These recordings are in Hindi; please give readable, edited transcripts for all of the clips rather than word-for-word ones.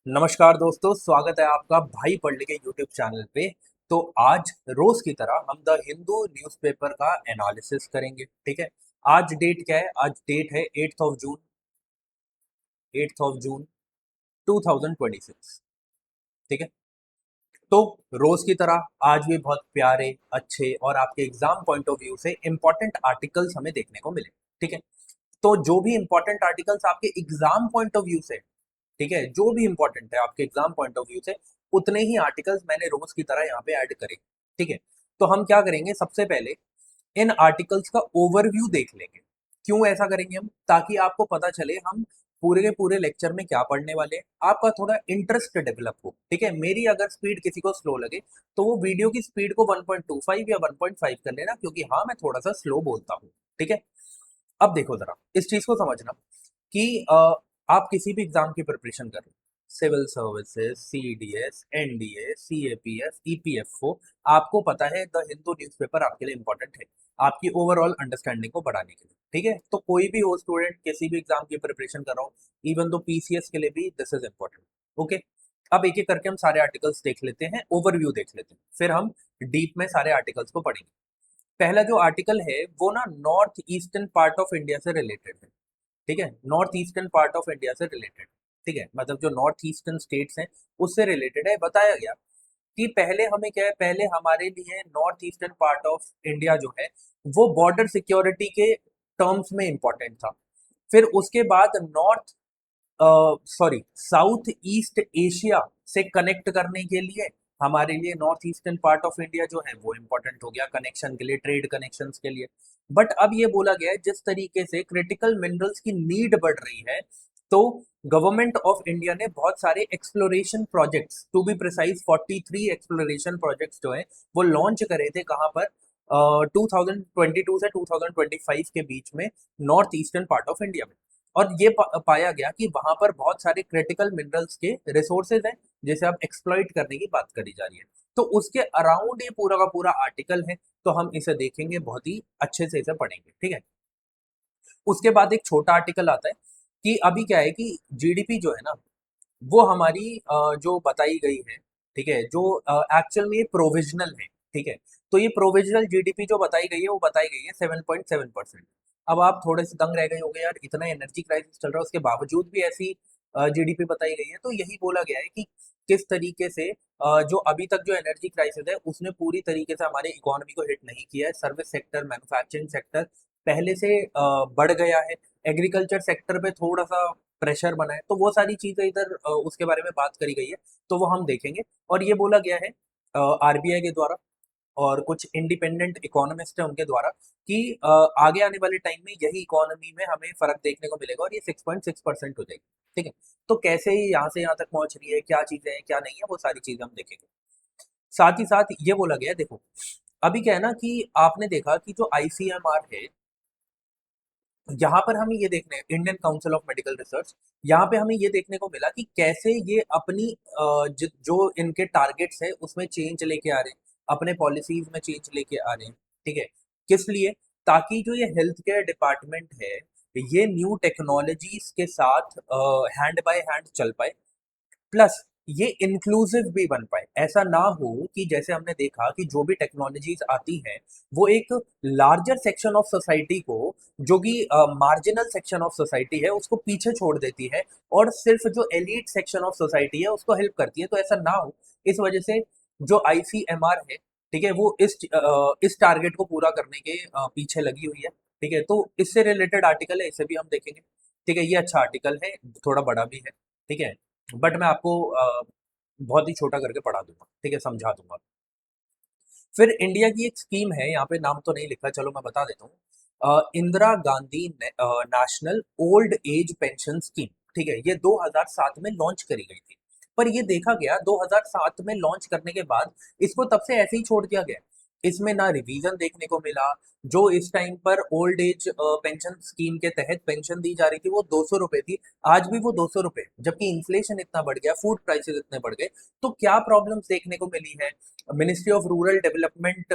नमस्कार दोस्तों, स्वागत है आपका भाई पढ़ने के यूट्यूब चैनल पे। तो आज रोज की तरह हम द हिंदू न्यूज़पेपर का एनालिसिस करेंगे। ठीक है। आज डेट क्या है? आज डेट है 8 ऑफ जून, 8 ऑफ जून 2026। ठीक है। तो रोज की तरह आज भी बहुत प्यारे, अच्छे और आपके एग्जाम पॉइंट ऑफ व्यू से इंपॉर्टेंट आर्टिकल्स हमें देखने को मिले। ठीक है। तो जो भी इंपॉर्टेंट आर्टिकल्स आपके एग्जाम पॉइंट ऑफ व्यू से, ठीक है, जो भी इंपॉर्टेंट है आपके एग्जाम पॉइंट ऑफ व्यू से, उतने ही आर्टिकल्स मैंने रोज की तरह यहाँ पे ऐड करे। ठीक है। तो हम क्या करेंगे, सबसे पहले इन आर्टिकल्स का ओवरव्यू देख लेंगे। क्यों ऐसा करेंगे हम? ताकि आपको पता चले हम पूरे के पूरे लेक्चर में क्या पढ़ने वाले हैं, आपका थोड़ा इंटरेस्ट डेवलप हो। ठीक है। मेरी अगर स्पीड किसी को स्लो लगे तो वो वीडियो की स्पीड को 1.25 या 1.5 कर लेना, क्योंकि हाँ, मैं थोड़ा सा स्लो बोलता हूँ। ठीक है। अब देखो जरा, इस चीज को समझना कि आप किसी भी एग्जाम की प्रिपरेशन कर रहे हो, civil services, CDS, NDA, CAPF, EPFO, आपको पता है द हिंदू न्यूज़पेपर आपके लिए इंपॉर्टेंट है, आपकी ओवरऑल अंडरस्टैंडिंग को बढ़ाने के लिए। ठीक है। तो कोई भी हो स्टूडेंट किसी भी एग्जाम की प्रिपरेशन कर रहा हो, इवन दो पीसीएस के लिए भी दिस इज इंपॉर्टेंट। ओके। अब एक एक करके हम सारे आर्टिकल्स देख लेते हैं, ओवरव्यू देख लेते हैं, फिर हम डीप में सारे आर्टिकल्स को पढ़ेंगे। पहला जो आर्टिकल है वो ना north eastern part of India से रिलेटेड है। ठीक है। North eastern part of India से रिलेटेड। ठीक है, मतलब जो नॉर्थ ईस्टर्न स्टेट्स हैं उससे रिलेटेड है। बताया गया कि पहले हमें क्या है, पहले हमारे लिए north eastern part of India जो है वो बॉर्डर सिक्योरिटी के टर्म्स में इंपॉर्टेंट था। फिर उसके बाद नॉर्थ साउथ ईस्ट एशिया से कनेक्ट करने के लिए हमारे लिए north eastern part of India जो है वो इम्पोर्टेंट हो गया कनेक्शन के लिए, ट्रेड कनेक्शंस के लिए। बट अब ये बोला गया है जिस तरीके से क्रिटिकल मिनरल्स की नीड बढ़ रही है, तो गवर्नमेंट ऑफ इंडिया ने बहुत सारे exploration projects, to be precise 43 exploration projects जो है वो लॉन्च करे थे। कहाँ पर? 2022 से 2025 के बीच में, north eastern part of India में। और ये पाया गया कि वहां पर बहुत सारे क्रिटिकल मिनरल्स के रिसोर्सेज हैं जिसे अब एक्सप्लॉइट करने की बात करी जा रही है। तो उसके अराउंड ये पूरा का पूरा आर्टिकल है, तो हम इसे देखेंगे, बहुत ही अच्छे से इसे पढ़ेंगे। ठीक है। उसके बाद एक छोटा आर्टिकल आता है कि अभी क्या है कि जीडीपी जो है ना वो हमारी जो बताई गई है, ठीक है, जो एक्चुअल में ये प्रोविजनल है। ठीक है। तो ये प्रोविजनल जीडीपी जो बताई गई है वो बताई गई है 7.7%। अब आप थोड़े से दंग रह गए होंगे, यार इतना एनर्जी क्राइसिस चल रहा है उसके बावजूद भी ऐसी जीडीपी बताई गई है। तो यही बोला गया है कि किस तरीके से जो अभी तक जो एनर्जी क्राइसिस है उसने पूरी तरीके से हमारे इकोनॉमी को हिट नहीं किया है। सर्विस सेक्टर, मैन्युफैक्चरिंग सेक्टर पहले से बढ़ गया है। एग्रीकल्चर सेक्टर पे थोड़ा सा प्रेशर बना है। तो वो सारी चीजें इधर उसके बारे में बात करी गई है, तो वो हम देखेंगे। और ये बोला गया है आरबीआई के द्वारा और कुछ इंडिपेंडेंट इकोनॉमिस्ट है उनके द्वारा कि आगे आने वाले टाइम में यही इकोनॉमी में हमें फर्क देखने को मिलेगा और ये 6.6% हो जाएगी। ठीक है। तो कैसे ये यहाँ से यहाँ तक पहुंच रही है, क्या चीजें हैं क्या नहीं है, वो सारी चीजें हम देखेंगे। साथ ही साथ ये बोला गया है, देखो अभी क्या है ना कि आपने देखा कि जो आईसीएमआर है, यहाँ पर हमें ये देखने, Indian council of medical research, यहाँ पे हमें ये देखने को मिला कि कैसे ये अपनी जो इनके टारगेट्स है उसमें चेंज लेके आ रहे हैं, अपने पॉलिसीज में चेंज लेके आ रहे हैं। ठीक है। किस लिए? ताकि जो ये हेल्थ केयर डिपार्टमेंट है ये न्यू टेक्नोलॉजीज के साथ हैंड बाय हैंड चल पाए, प्लस ये इंक्लूसिव भी बन पाए। ऐसा ना हो कि जैसे हमने देखा कि जो भी टेक्नोलॉजीज आती हैं वो एक लार्जर सेक्शन ऑफ सोसाइटी को, जो कि मार्जिनल सेक्शन ऑफ सोसाइटी है, उसको पीछे छोड़ देती है और सिर्फ जो एलीट सेक्शन ऑफ सोसाइटी है उसको हेल्प करती है। तो ऐसा ना हो, इस वजह से जो आईसीएमआर है, ठीक है, वो इस टारगेट को पूरा करने के पीछे लगी हुई है। ठीक है। तो इससे रिलेटेड आर्टिकल है, इसे भी हम देखेंगे। ठीक है। ये अच्छा आर्टिकल है, थोड़ा बड़ा भी है। ठीक है। बट मैं आपको बहुत ही छोटा करके पढ़ा दूंगा। ठीक है, समझा दूंगा। फिर इंडिया की एक स्कीम है, यहाँ पे नाम तो नहीं लिखा, चलो मैं बता देता हूँ। Indira Gandhi national old age pension scheme. ठीक है। ये 2007 में लॉन्च करी गई थी। पर ये देखा गया 2007 में लॉन्च करने के बाद इसको तब से ऐसे ही छोड़ दिया गया। इसमें ना रिवीजन देखने को मिला। जो इस टाइम पर ओल्ड एज पेंशन स्कीम के तहत पेंशन दी जा रही थी वो 200 रुपए थी। आज भी वो 200 रुपए, जबकि इन्फ्लेशन इतना बढ़ गया, फूड प्राइसेस इतने बढ़ गए। तो क्या प्रॉब्लम्स देखने को मिली है, मिनिस्ट्री ऑफ रूरल डेवलपमेंट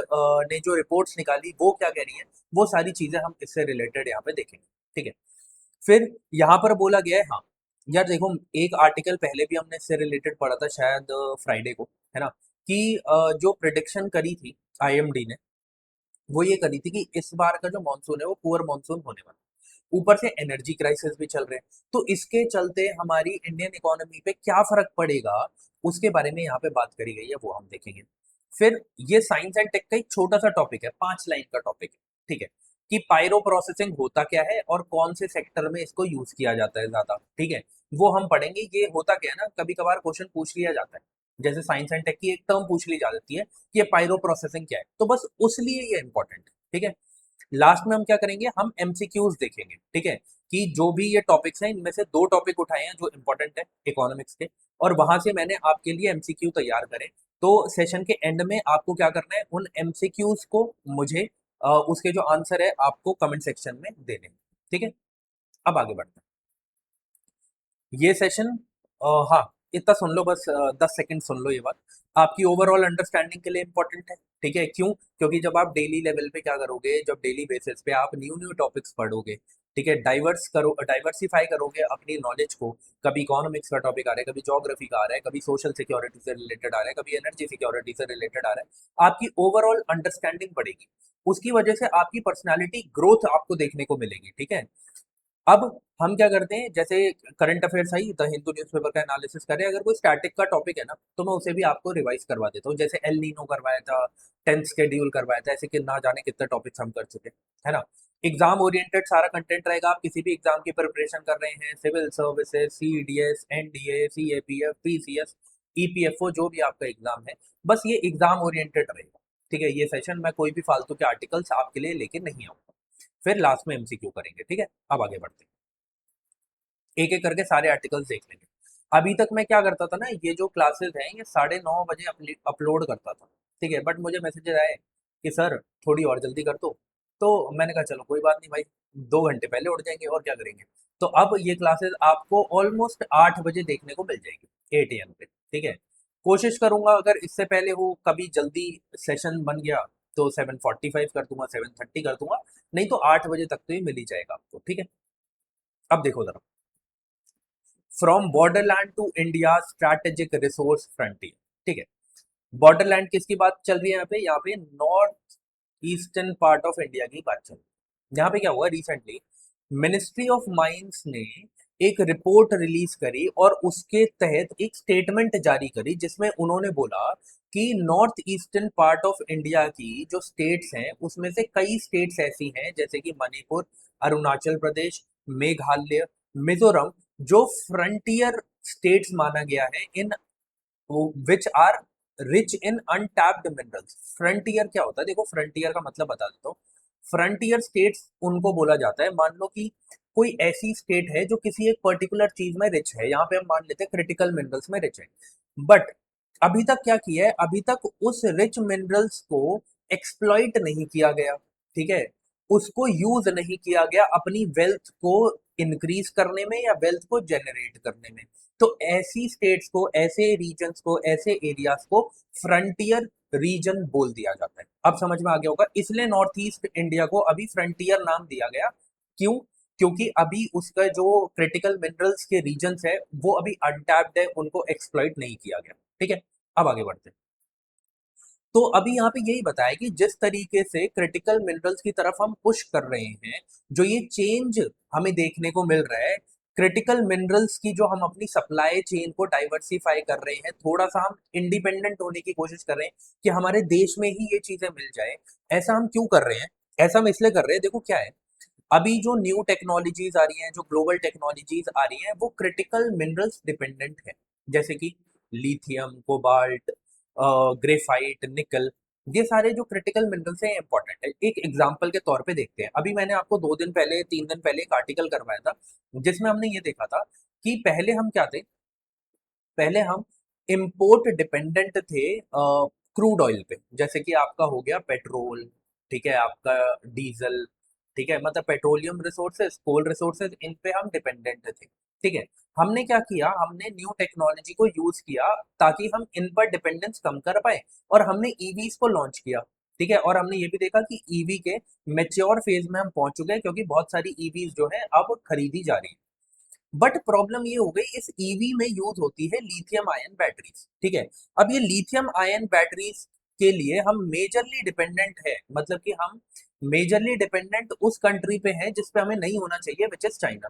ने जो रिपोर्ट्स निकाली वो क्या कह रही है, वो सारी चीजें हम इससे रिलेटेड यहाँ पे देखेंगे। ठीक है। फिर यहाँ पर बोला गया है, हाँ, यार देखो, एक आर्टिकल पहले भी हमने इससे रिलेटेड पढ़ा था शायद फ्राइडे को, है ना, कि जो प्रिडिक्शन करी थी आईएमडी ने, वो ये करी थी कि इस बार का जो मानसून है वो पुअर मानसून होने वाला है। ऊपर से एनर्जी क्राइसिस भी चल रहे हैं, तो इसके चलते हमारी इंडियन इकोनॉमी पे क्या फर्क पड़ेगा, उसके बारे में यहाँ पे बात करी गई है, वो हम देखेंगे। फिर ये साइंस एंड टेक का एक छोटा सा टॉपिक है, 5 लाइन का टॉपिक है, ठीक है, कि पायरो प्रोसेसिंग होता क्या है और कौन से सेक्टर में इसको यूज किया जाता है ज्यादा, ठीक है, वो हम पढ़ेंगे। ये होता क्या है ना, कभी कभार क्वेश्चन पूछ लिया जाता है, जैसे साइंस एंड टेक की एक टर्म पूछ ली जाती है कि ये पायरो प्रोसेसिंग क्या है, तो बस उस लिए ये इंपॉर्टेंट है, ठीक है। लास्ट में हम क्या करेंगे, हम एमसीक्यूज देखेंगे, ठीक है, कि जो भी ये टॉपिक्स हैं इनमें से 2 टॉपिक उठाए हैं जो इंपॉर्टेंट है इकोनॉमिक्स के, और वहां से मैंने आपके लिए एमसीक्यू तैयार करे। तो सेशन के एंड में आपको क्या करना है, उन एमसीक्यूज को मुझे उसके जो आंसर है आपको कमेंट सेक्शन में देने हैं, ठीक है। अब आगे बढ़ते हैं। ये सेशन, हाँ, इतना सुन लो बस, 10 सेकंड सुन लो ये बात, आपकी ओवरऑल अंडरस्टैंडिंग के लिए इंपॉर्टेंट है, ठीक है। क्यों? क्योंकि जब आप डेली लेवल पे क्या करोगे, जब डेली बेसिस पे आप न्यू न्यू टॉपिक्स पढ़ोगे, ठीक है, डाइवर्सिफाई करोगे अपनी नॉलेज को, कभी इकोनॉमिक्स का टॉपिक आ रहा है, कभी ज्योग्राफी का आ रहा है, कभी सोशल सिक्योरिटी से रिलेटेड आ रहा है, कभी एनर्जी सिक्योरिटी से रिलेटेड आ रहा है, आपकी ओवरऑल अंडरस्टैंडिंग बढ़ेगी, उसकी वजह से आपकी पर्सनैलिटी ग्रोथ आपको देखने को मिलेगी, ठीक है। अब हम क्या करते हैं, जैसे current affairs I, the Hindu newspaper का एनालिसिस करें, अगर कोई स्टैटिक का टॉपिक है ना, तो मैं उसे भी आपको रिवाइज करवा देता हूँ, जैसे एल नीनो करवाया था, 10th शेड्यूल करवाया था, ऐसे कि ना जाने कितने टॉपिक्स हम कर चुके हैं, है ना। एग्जाम ओरिएंटेड सारा कंटेंट रहेगा, आप किसी भी एग्जाम की प्रिपरेशन कर रहे हैं, civil services, CDS, NDA, CAPF, PCS, EPFO, जो भी आपका एग्जाम है, बस ये एग्जाम ओरिएंटेड रहेगा, ठीक है। ये सेशन मैं कोई भी फालतू के आर्टिकल्स आपके लिए लेके नहीं आऊंगा। फिर लास्ट में एमसीक्यू करेंगे, ठीक है। अब आगे बढ़ते हैं, एक एक करके सारे आर्टिकल्स देख लेंगे। अभी तक मैं क्या करता था ना, ये जो क्लासेस हैं ये 9:30 बजे अपलोड करता था, ठीक है, बट मुझे मैसेजेस आए कि सर थोड़ी और जल्दी कर दो, तो मैंने कहा चलो कोई बात नहीं भाई, 2 घंटे पहले उठ जाएंगे और क्या करेंगे। तो अब ये क्लासेस आपको ऑलमोस्ट 8 बजे देखने को मिल जाएगी, 8 AM पे, ठीक है। कोशिश करूंगा अगर इससे पहले हो कभी जल्दी सेशन बन गया तो 7:45 कर दूंगा, 7:30 कर दूंगा, नहीं तो 8 बजे तक तो ये मिल ही जाएगा आपको, ठीक है। अब देखो जरा, from borderland to India strategic resource frontier, ठीक है। बॉर्डरलैंड किसकी बात चल रही है यहाँ पे north eastern part of India की बात चल रही है। यहाँ पे क्या हुआ रिसेंटली, मिनिस्ट्री ऑफ माइंस ने एक रिपोर्ट रिलीज करी और उसके तहत एक स्टेटमेंट जारी करी, जिसमें उन्होंने बोला कि north eastern part of India की जो स्टेट्स हैं उसमें से कई स्टेट्स ऐसी हैं जैसे कि मणिपुर, अरुणाचल प्रदेश, मेघालय, मिजोरम, जो फ्रंटियर स्टेट्स माना गया है, in which are rich in untapped minerals. Frontier क्या होता है, देखो फ्रंटियर का मतलब बता देता हूँ। फ्रंटियर स्टेट्स उनको बोला जाता है, मान लो कि कोई ऐसी स्टेट है जो किसी एक पर्टिकुलर चीज में रिच है, यहाँ पे हम मान लेते हैं क्रिटिकल मिनरल्स में रिच है, बट अभी तक क्या किया है, अभी तक उस रिच मिनरल्स को एक्सप्लॉइट नहीं किया गया, ठीक है, उसको यूज नहीं किया गया अपनी वेल्थ को इंक्रीज करने में या वेल्थ को जनरेट करने में। तो ऐसी स्टेट्स को, ऐसे रीजन्स को, ऐसे एरियाज को फ्रंटियर रीजन बोल दिया जाता है। अब समझ में आ गया होगा, इसलिए नॉर्थ ईस्ट इंडिया को अभी फ्रंटियर नाम दिया गया। क्यों? क्योंकि अभी उसका जो क्रिटिकल मिनरल्स के रीजन्स है वो अभी अनटैप्ड है, उनको एक्सप्लॉइट नहीं किया गया, ठीक है। अब आगे बढ़ते हैं। तो अभी यहाँ पे यही बताया कि जिस तरीके से क्रिटिकल मिनरल्स की तरफ हम पुश कर रहे हैं, जो ये चेंज हमें देखने को मिल रहा है, क्रिटिकल मिनरल्स की जो हम अपनी सप्लाई चेन को डाइवर्सिफाई कर रहे हैं, थोड़ा सा हम इंडिपेंडेंट होने की कोशिश कर रहे हैं कि हमारे देश में ही ये चीजें मिल जाए। ऐसा हम क्यों कर रहे हैं? ऐसा हम इसलिए कर रहे हैं, देखो क्या है, अभी जो न्यू टेक्नोलॉजीज आ रही हैं, जो ग्लोबल टेक्नोलॉजीज आ रही हैं, वो क्रिटिकल मिनरल्स डिपेंडेंट है, जैसे कि लिथियम, कोबाल्ट, ग्रेफाइट, निकल, ये सारे जो क्रिटिकल मिनरल्स हैं इंपॉर्टेंट है। एक एग्जांपल के तौर पे देखते हैं, अभी मैंने आपको 2 दिन पहले, 3 दिन पहले एक आर्टिकल करवाया था, जिसमें हमने ये देखा था कि पहले हम क्या थे, पहले हम इंपोर्ट डिपेंडेंट थे क्रूड ऑयल पे, जैसे कि आपका हो गया पेट्रोल, ठीक है, आपका डीजल, ठीक है, मतलब पेट्रोलियम रिसोर्सेज, कोल रिसोर्सेज, इन पे हम डिपेंडेंट थे, ठीक है। हमने क्या किया, हमने न्यू टेक्नोलॉजी को यूज किया ताकि हम इन पर डिपेंडेंस कम कर पाए, और हमने ईवीज को लॉन्च किया, ठीक है, और हमने ये भी देखा कि ईवी के मेच्योर फेज में हम पहुंच चुके हैं, क्योंकि बहुत सारी ईवीज जो है अब खरीदी जा रही है। बट प्रॉब्लम ये हो गई, इस ईवी में यूज होती है लिथियम आयन बैटरीज, ठीक है। अब ये लिथियम आयन बैटरीज के लिए हम मेजरली डिपेंडेंट है, मतलब कि हम मेजरली डिपेंडेंट उस कंट्री पे हैं जिसपे हमें नहीं होना चाहिए, विच इज चाइना,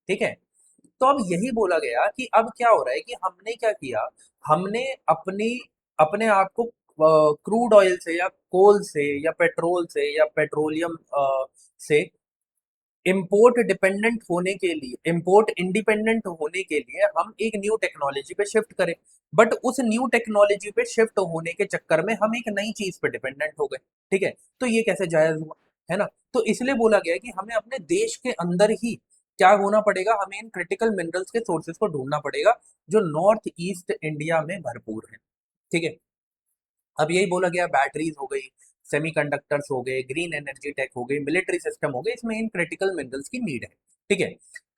ठीक है। तो अब यही बोला गया कि अब क्या हो रहा है कि हमने क्या किया, हमने अपनी अपने आप को क्रूड ऑयल से या कोल से या पेट्रोल से या पेट्रोलियम से इंपोर्ट डिपेंडेंट होने के लिए, इंपोर्ट इंडिपेंडेंट होने के लिए हम एक न्यू टेक्नोलॉजी पे शिफ्ट करें। बट उस न्यू टेक्नोलॉजी पे शिफ्ट होने के चक्कर में हम एक नई चीज पे डिपेंडेंट हो गए, ठीक है। तो ये कैसे जायज हुआ, है ना। तो इसलिए बोला गया है कि हमें अपने देश के अंदर ही क्या होना पड़ेगा, हमें इन क्रिटिकल मिनरल्स के सोर्सेज को ढूंढना पड़ेगा जो नॉर्थ ईस्ट इंडिया में भरपूर है, ठीक है। अब यही बोला गया, बैटरीज हो गई, सेमीकंडक्टर्स हो गए, ग्रीन एनर्जी टेक हो गई, मिलिट्री सिस्टम हो गए, इसमें इन क्रिटिकल मिनरल्स की नीड है, ठीक है।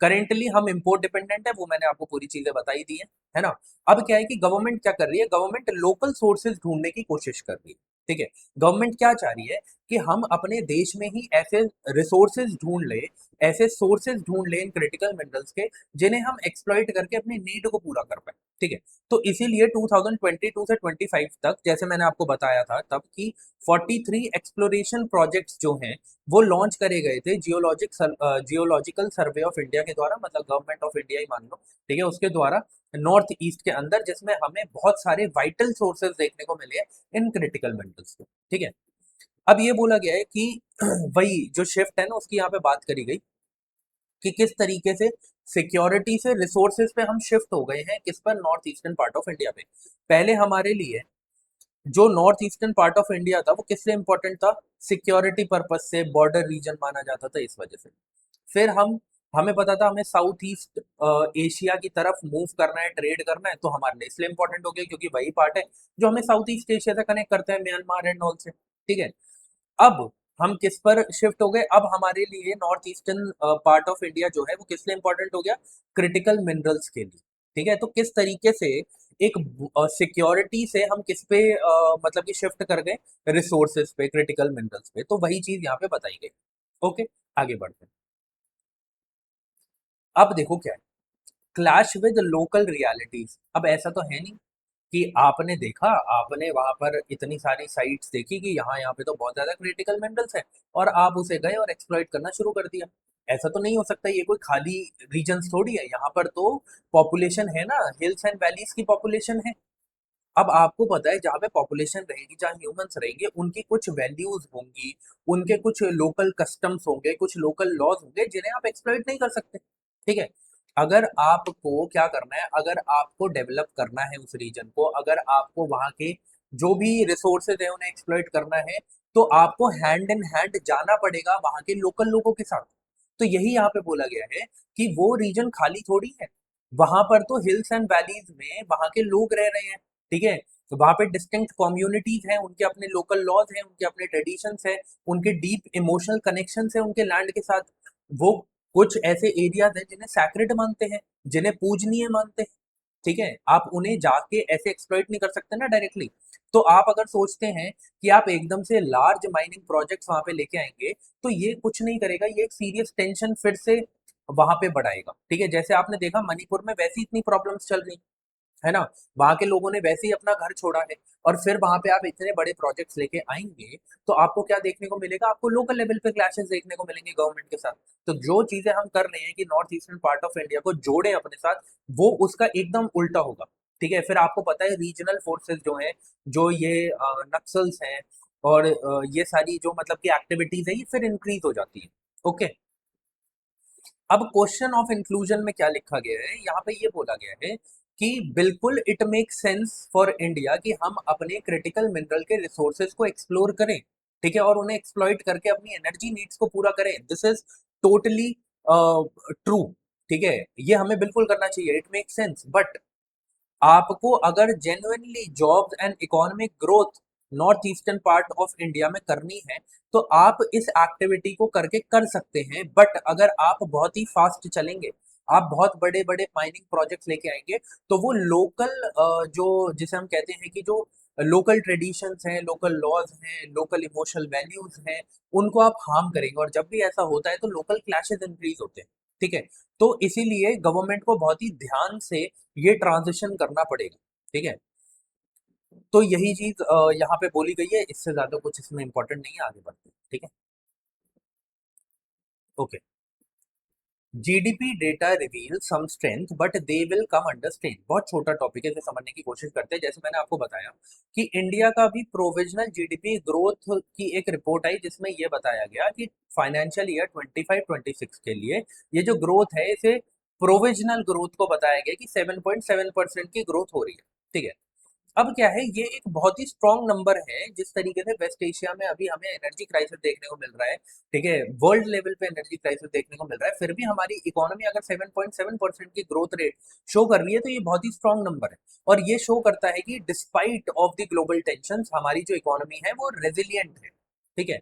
करेंटली हम इंपोर्ट डिपेंडेंट है, वो मैंने आपको पूरी चीजें बताई दी है ना। अब क्या है कि गवर्नमेंट क्या कर रही है, गवर्नमेंट लोकल सोर्सेज ढूंढने की कोशिश कर रही है, ठीक है। गवर्नमेंट क्या चाह रही है कि हम अपने देश में ही ऐसे रिसोर्सेज ढूंढ ले, ऐसे सोर्सेज ढूंढ ले इन क्रिटिकल मिनरल्स के, जिन्हें हम एक्सप्लॉइट करके अपनी नीड को पूरा कर पाए, ठीक है। तो इसीलिए 2022 से 25 तक, जैसे मैंने आपको बताया था तब, कि 43 एक्सप्लोरेशन प्रोजेक्ट्स जो हैं वो लॉन्च करे गए थे जियोलॉजिकल सर्वे ऑफ इंडिया के द्वारा, मतलब गवर्नमेंट ऑफ इंडिया ही मान लो, ठीक है, उसके द्वारा, नॉर्थ ईस्ट के अंदर, जिसमें हमें बहुत सारे वाइटल सोर्सेज देखने को मिले हैं इन क्रिटिकल मिनरल्स के, ठीक है। अब ये बोला गया है कि वही जो शिफ्ट है ना, उसकी यहाँ पे बात करी गई कि किस तरीके से सिक्योरिटी से रिसोर्सेज पे हम शिफ्ट हो गए हैं, किस पर, north eastern part of India पे। पहले हमारे लिए जो north eastern part of India था वो किससे इंपॉर्टेंट था, सिक्योरिटी पर्पज से, बॉर्डर रीजन माना जाता था, इस वजह से। फिर हमें पता था हमें साउथ ईस्ट एशिया की तरफ मूव करना है, ट्रेड करना है, तो हमारे लिए इसलिए इंपॉर्टेंट हो गया क्योंकि वही पार्ट है जो हमें साउथ ईस्ट एशिया से कनेक्ट करते हैं, म्यांमार एंड ऑल से, ठीक है। अब हम किस पर शिफ्ट हो गए, अब हमारे लिए north eastern part of India जो है वो किस लिए इंपॉर्टेंट हो गया, क्रिटिकल मिनरल्स के लिए, ठीक है। तो किस तरीके से एक सिक्योरिटी से हम किस पे मतलब कि शिफ्ट कर गए, रिसोर्सेज पे, क्रिटिकल मिनरल्स पे, तो वही चीज यहाँ पे बताई गई। ओके, आगे बढ़ते हैं। अब देखो क्या है, क्लैश विद लोकल रियलिटीज। अब ऐसा तो है नहीं कि आपने देखा, आपने वहां पर इतनी सारी साइट्स देखी कि यहाँ यहाँ पे तो बहुत ज्यादा क्रिटिकल मिनरल्स है, और आप उसे गए और एक्सप्लॉइट करना शुरू कर दिया। ऐसा तो नहीं हो सकता, ये कोई खाली रीजन थोड़ी है, यहाँ पर तो पॉपुलेशन है ना, हिल्स एंड वैलीज की पॉपुलेशन है। अब आपको पता है जहाँ पे पॉपुलेशन रहेगी, जहाँ ह्यूमंस रहेंगे, उनकी कुछ वैल्यूज होंगी, उनके कुछ लोकल कस्टम्स होंगे, कुछ लोकल लॉज होंगे जिन्हें आप एक्सप्लॉइट नहीं कर सकते, ठीक है। अगर आपको क्या करना है, अगर आपको डेवलप करना है उस रीजन को, अगर आपको वहाँ के जो भी रिसोर्सेज है उन्हें एक्सप्लॉइट करना है, तो आपको हैंड इन हैंड जाना पड़ेगा वहाँ के लोकल लोगों के साथ। तो यही यहाँ पे बोला गया है कि वो रीजन खाली थोड़ी है, वहां पर तो हिल्स एंड वैलीज में वहां के लोग रह रहे हैं, ठीक है। तो वहां पे डिस्टिंक्ट कम्युनिटीज हैं, उनके अपने लोकल लॉज हैं, उनके अपने ट्रेडिशंस हैं, उनके डीप इमोशनल कनेक्शंस हैं उनके लैंड के साथ। वो कुछ ऐसे एरियाज हैं जिन्हें सैक्रेड मानते हैं, जिन्हें पूजनीय मानते हैं, ठीक है। आप उन्हें जाके ऐसे एक्सप्लॉइट नहीं कर सकते ना डायरेक्टली। तो आप अगर सोचते हैं कि आप एकदम से लार्ज माइनिंग प्रोजेक्ट्स वहां पे लेके आएंगे, तो ये कुछ नहीं करेगा, ये एक सीरियस टेंशन फिर से वहां पे बढ़ाएगा, ठीक है। जैसे आपने देखा मणिपुर में वैसी इतनी प्रॉब्लम्स चल रही है ना, वहां के लोगों ने वैसे ही अपना घर छोड़ा है, और फिर वहां पे आप इतने बड़े प्रोजेक्ट्स लेके आएंगे, तो आपको क्या देखने को मिलेगा, आपको लोकल लेवल पे क्लैशेस देखने को मिलेंगे गवर्नमेंट के साथ। तो जो चीजें हम कर रहे हैं कि north eastern part of India को जोड़े अपने साथ, वो उसका एकदम उल्टा होगा, ठीक है। फिर आपको पता है रीजनल फोर्सेस जो हैं, जो ये नक्सल्स हैं, और ये सारी जो मतलब की एक्टिविटीज है, ये फिर इंक्रीज हो जाती है। ओके, अब क्वेश्चन ऑफ इंक्लूजन में क्या लिखा गया है, यहाँ पे ये बोला गया है कि बिल्कुल it make sense for India कि हम अपने क्रिटिकल मिनरल के रिसोर्सेज को एक्सप्लोर करें, ठीक है, और उन्हें एक्सप्लॉइट करके अपनी एनर्जी नीड्स को पूरा करें। दिस इज टोटली ट्रू, ठीक है, ये हमें बिल्कुल करना चाहिए, इट मेक सेंस। बट आपको अगर genuinely jobs and economic growth north eastern part of India में करनी है, तो आप इस एक्टिविटी को करके कर सकते हैं। बट अगर आप बहुत ही फास्ट चलेंगे, आप बहुत बड़े बड़े माइनिंग प्रोजेक्ट्स लेके आएंगे, तो वो लोकल जो जिसे हम कहते हैं कि जो लोकल ट्रेडिशंस हैं, लोकल लॉज हैं, लोकल इमोशनल वैल्यूज हैं, उनको आप हार्म करेंगे, और जब भी ऐसा होता है तो लोकल क्लैशेस इंक्रीज होते हैं, ठीक है। तो इसीलिए गवर्नमेंट को बहुत ही ध्यान से ये ट्रांजिशन करना पड़ेगा। ठीक है। तो यही चीज यहाँ पे बोली गई है, इससे ज्यादा कुछ इसमें इंपॉर्टेंट नहीं है, आगे बढ़ते हैं। ठीक है। Okay. GDP data reveal some strength but they will come under strain. बहुत छोटा टॉपिक है, इसे समझने की कोशिश करते हैं। जैसे मैंने आपको बताया कि इंडिया का भी प्रोविजनल जीडीपी ग्रोथ की एक रिपोर्ट आई, जिसमें यह बताया गया कि फाइनेंशियल ईयर 25-26 के लिए ये जो ग्रोथ है, इसे प्रोविजनल ग्रोथ को बताया गया कि 7.7% की ग्रोथ हो रही है। ठीक है। अब क्या है, ये एक बहुत ही स्ट्रॉन्ग नंबर है। जिस तरीके से वेस्ट एशिया में अभी हमें एनर्जी क्राइसिस देखने को मिल रहा है, ठीक है, वर्ल्ड लेवल पे एनर्जी क्राइसिस देखने को मिल रहा है, फिर भी हमारी इकोनॉमी अगर 7.7% की ग्रोथ रेट शो कर रही है, तो ये बहुत ही स्ट्रॉन्ग नंबर है। और ये शो करता है कि despite of the global tension हमारी जो इकोनॉमी है वो रेजिलियंट है। ठीक है।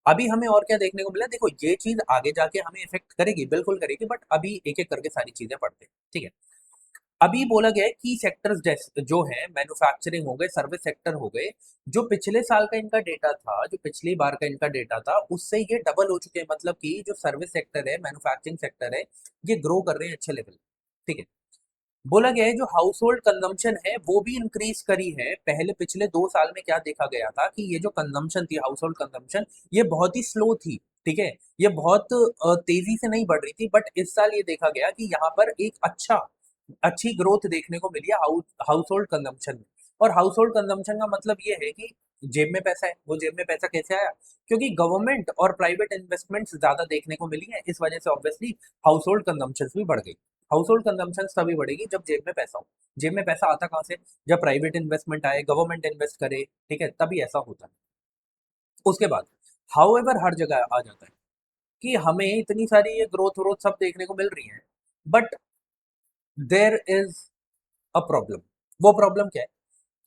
अभी हमें और क्या देखने को मिला, देखो ये चीज आगे जाके हमें इफेक्ट करेगी, बिल्कुल करेगी, बट अभी एक एक करके सारी चीजें पढ़ते हैं। ठीक है। अभी बोला गया है की सेक्टर्स जो है, मैन्युफैक्चरिंग हो गए, सर्विस सेक्टर हो गए, जो पिछले साल का इनका डेटा था, जो पिछली बार का इनका डेटा था, उससे ये डबल हो चुके हैं। मतलब कि जो सर्विस सेक्टर है, मैन्युफैक्चरिंग सेक्टर है, ये ग्रो कर रहे हैं अच्छे लेवल। ठीक है। बोला गया है जो हाउस होल्ड कंजम्पशन है वो भी इंक्रीज करी है। पहले पिछले 2 साल में क्या देखा गया था कि ये जो कंजम्पशन थी, हाउस होल्ड कंजम्पशन, ये बहुत ही स्लो थी। ठीक है। ये बहुत तेजी से नहीं बढ़ रही थी, बट इस साल ये देखा गया कि यहाँ पर एक अच्छी ग्रोथ देखने को मिली है हाउस होल्ड कंजम्पशन में। और हाउस होल्ड कंजम्पशन का मतलब ये है कि जेब में पैसा है। वो जेब में पैसा कैसे आया? क्योंकि गवर्नमेंट और प्राइवेट इन्वेस्टमेंट्स ज्यादा देखने को मिली है, इस वजह से ऑब्वियसली हाउस होल्ड कंजम्पशन भी बढ़ गई। हाउस होल्ड कंजम्पशन तभी बढ़ेगी जब जेब में पैसा हो। जेब में पैसा आता कहाँ से? जब प्राइवेट इन्वेस्टमेंट आए, गवर्नमेंट इन्वेस्ट करे, ठीक है, तभी ऐसा होता है। उसके बाद हाउएवर हर जगह आ जाता है कि हमें इतनी सारी ये ग्रोथ व्रोथ सब देखने को मिल रही है, but there is a problem. वो प्रॉब्लम क्या है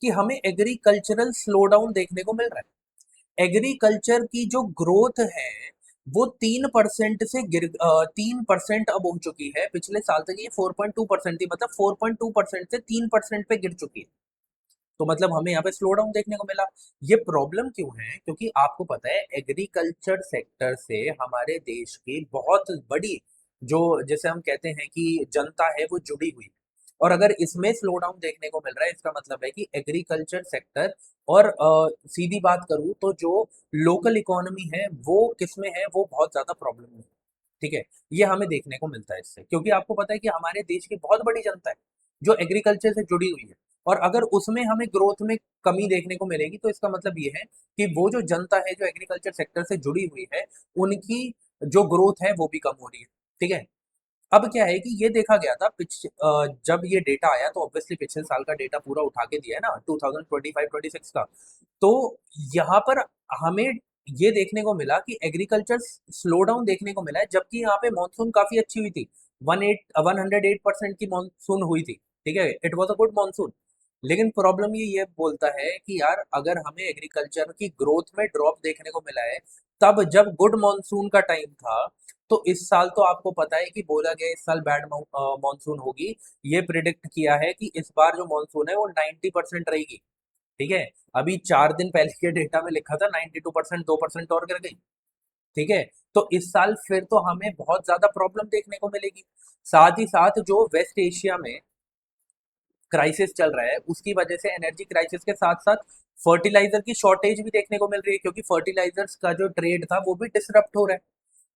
कि हमें एग्रीकल्चरल स्लो डाउन देखने को मिल रहा है। एग्रीकल्चर की जो ग्रोथ है वो 3% से 3% अब हो चुकी है। पिछले साल तक ये 4.2% थी, मतलब 4.2% से 3% पे गिर चुकी है। तो मतलब हमें यहाँ पे स्लो डाउन देखने को मिला। ये प्रॉब्लम क्यों है? क्योंकि आपको पता है एग्रीकल्चर सेक्टर से हमारे देश की बहुत बड़ी, जो जैसे हम कहते हैं कि जनता है, वो जुड़ी हुई है। और अगर इसमें स्लो डाउन देखने को मिल रहा है, इसका मतलब है कि एग्रीकल्चर सेक्टर, और सीधी बात करूं तो जो लोकल इकोनॉमी है वो किसमें है, वो बहुत ज्यादा प्रॉब्लम है। ठीक है। ये हमें देखने को मिलता है इससे, क्योंकि आपको पता है कि हमारे देश की बहुत बड़ी जनता है जो एग्रीकल्चर से जुड़ी हुई है। और अगर उसमें हमें ग्रोथ में कमी देखने को मिलेगी, तो इसका मतलब ये है कि वो जो जनता है जो एग्रीकल्चर सेक्टर से जुड़ी हुई है, उनकी जो ग्रोथ है वो भी कम हो रही है। ठीक है। अब क्या है कि ये देखा गया था जब ये डेटा आया, तो ऑब्वियसली पिछले साल का डेटा पूरा उठा के दिया है ना, 2025-26 का। तो यहाँ पर हमें ये देखने को मिला कि एग्रीकल्चर स्लो डाउन देखने को मिला है, जबकि यहाँ पे मानसून काफी अच्छी हुई थी। 108% की मानसून हुई थी। ठीक है। It was a good monsoon. लेकिन प्रॉब्लम ये बोलता है कि यार अगर हमें एग्रीकल्चर की ग्रोथ में ड्रॉप देखने को मिला है, तब जब गुड मानसून का टाइम था, तो इस साल तो आपको पता है कि बोला गया इस साल बैड मानसून होगी। ये प्रिडिक्ट किया है कि इस बार जो मानसून है वो 90% रहेगी। ठीक है। अभी 4 दिन पहले के डेटा में लिखा था 92%, 2% और गिर गई। ठीक है। तो इस साल फिर तो हमें बहुत ज्यादा प्रॉब्लम देखने को मिलेगी। साथ ही साथ जो वेस्ट एशिया में क्राइसिस चल रहा है, उसकी वजह से एनर्जी क्राइसिस के साथ साथ फर्टिलाइजर की शॉर्टेज भी देखने को मिल रही है, क्योंकि फर्टिलाइजर्स का जो ट्रेड था वो भी डिसरप्ट हो रहा है।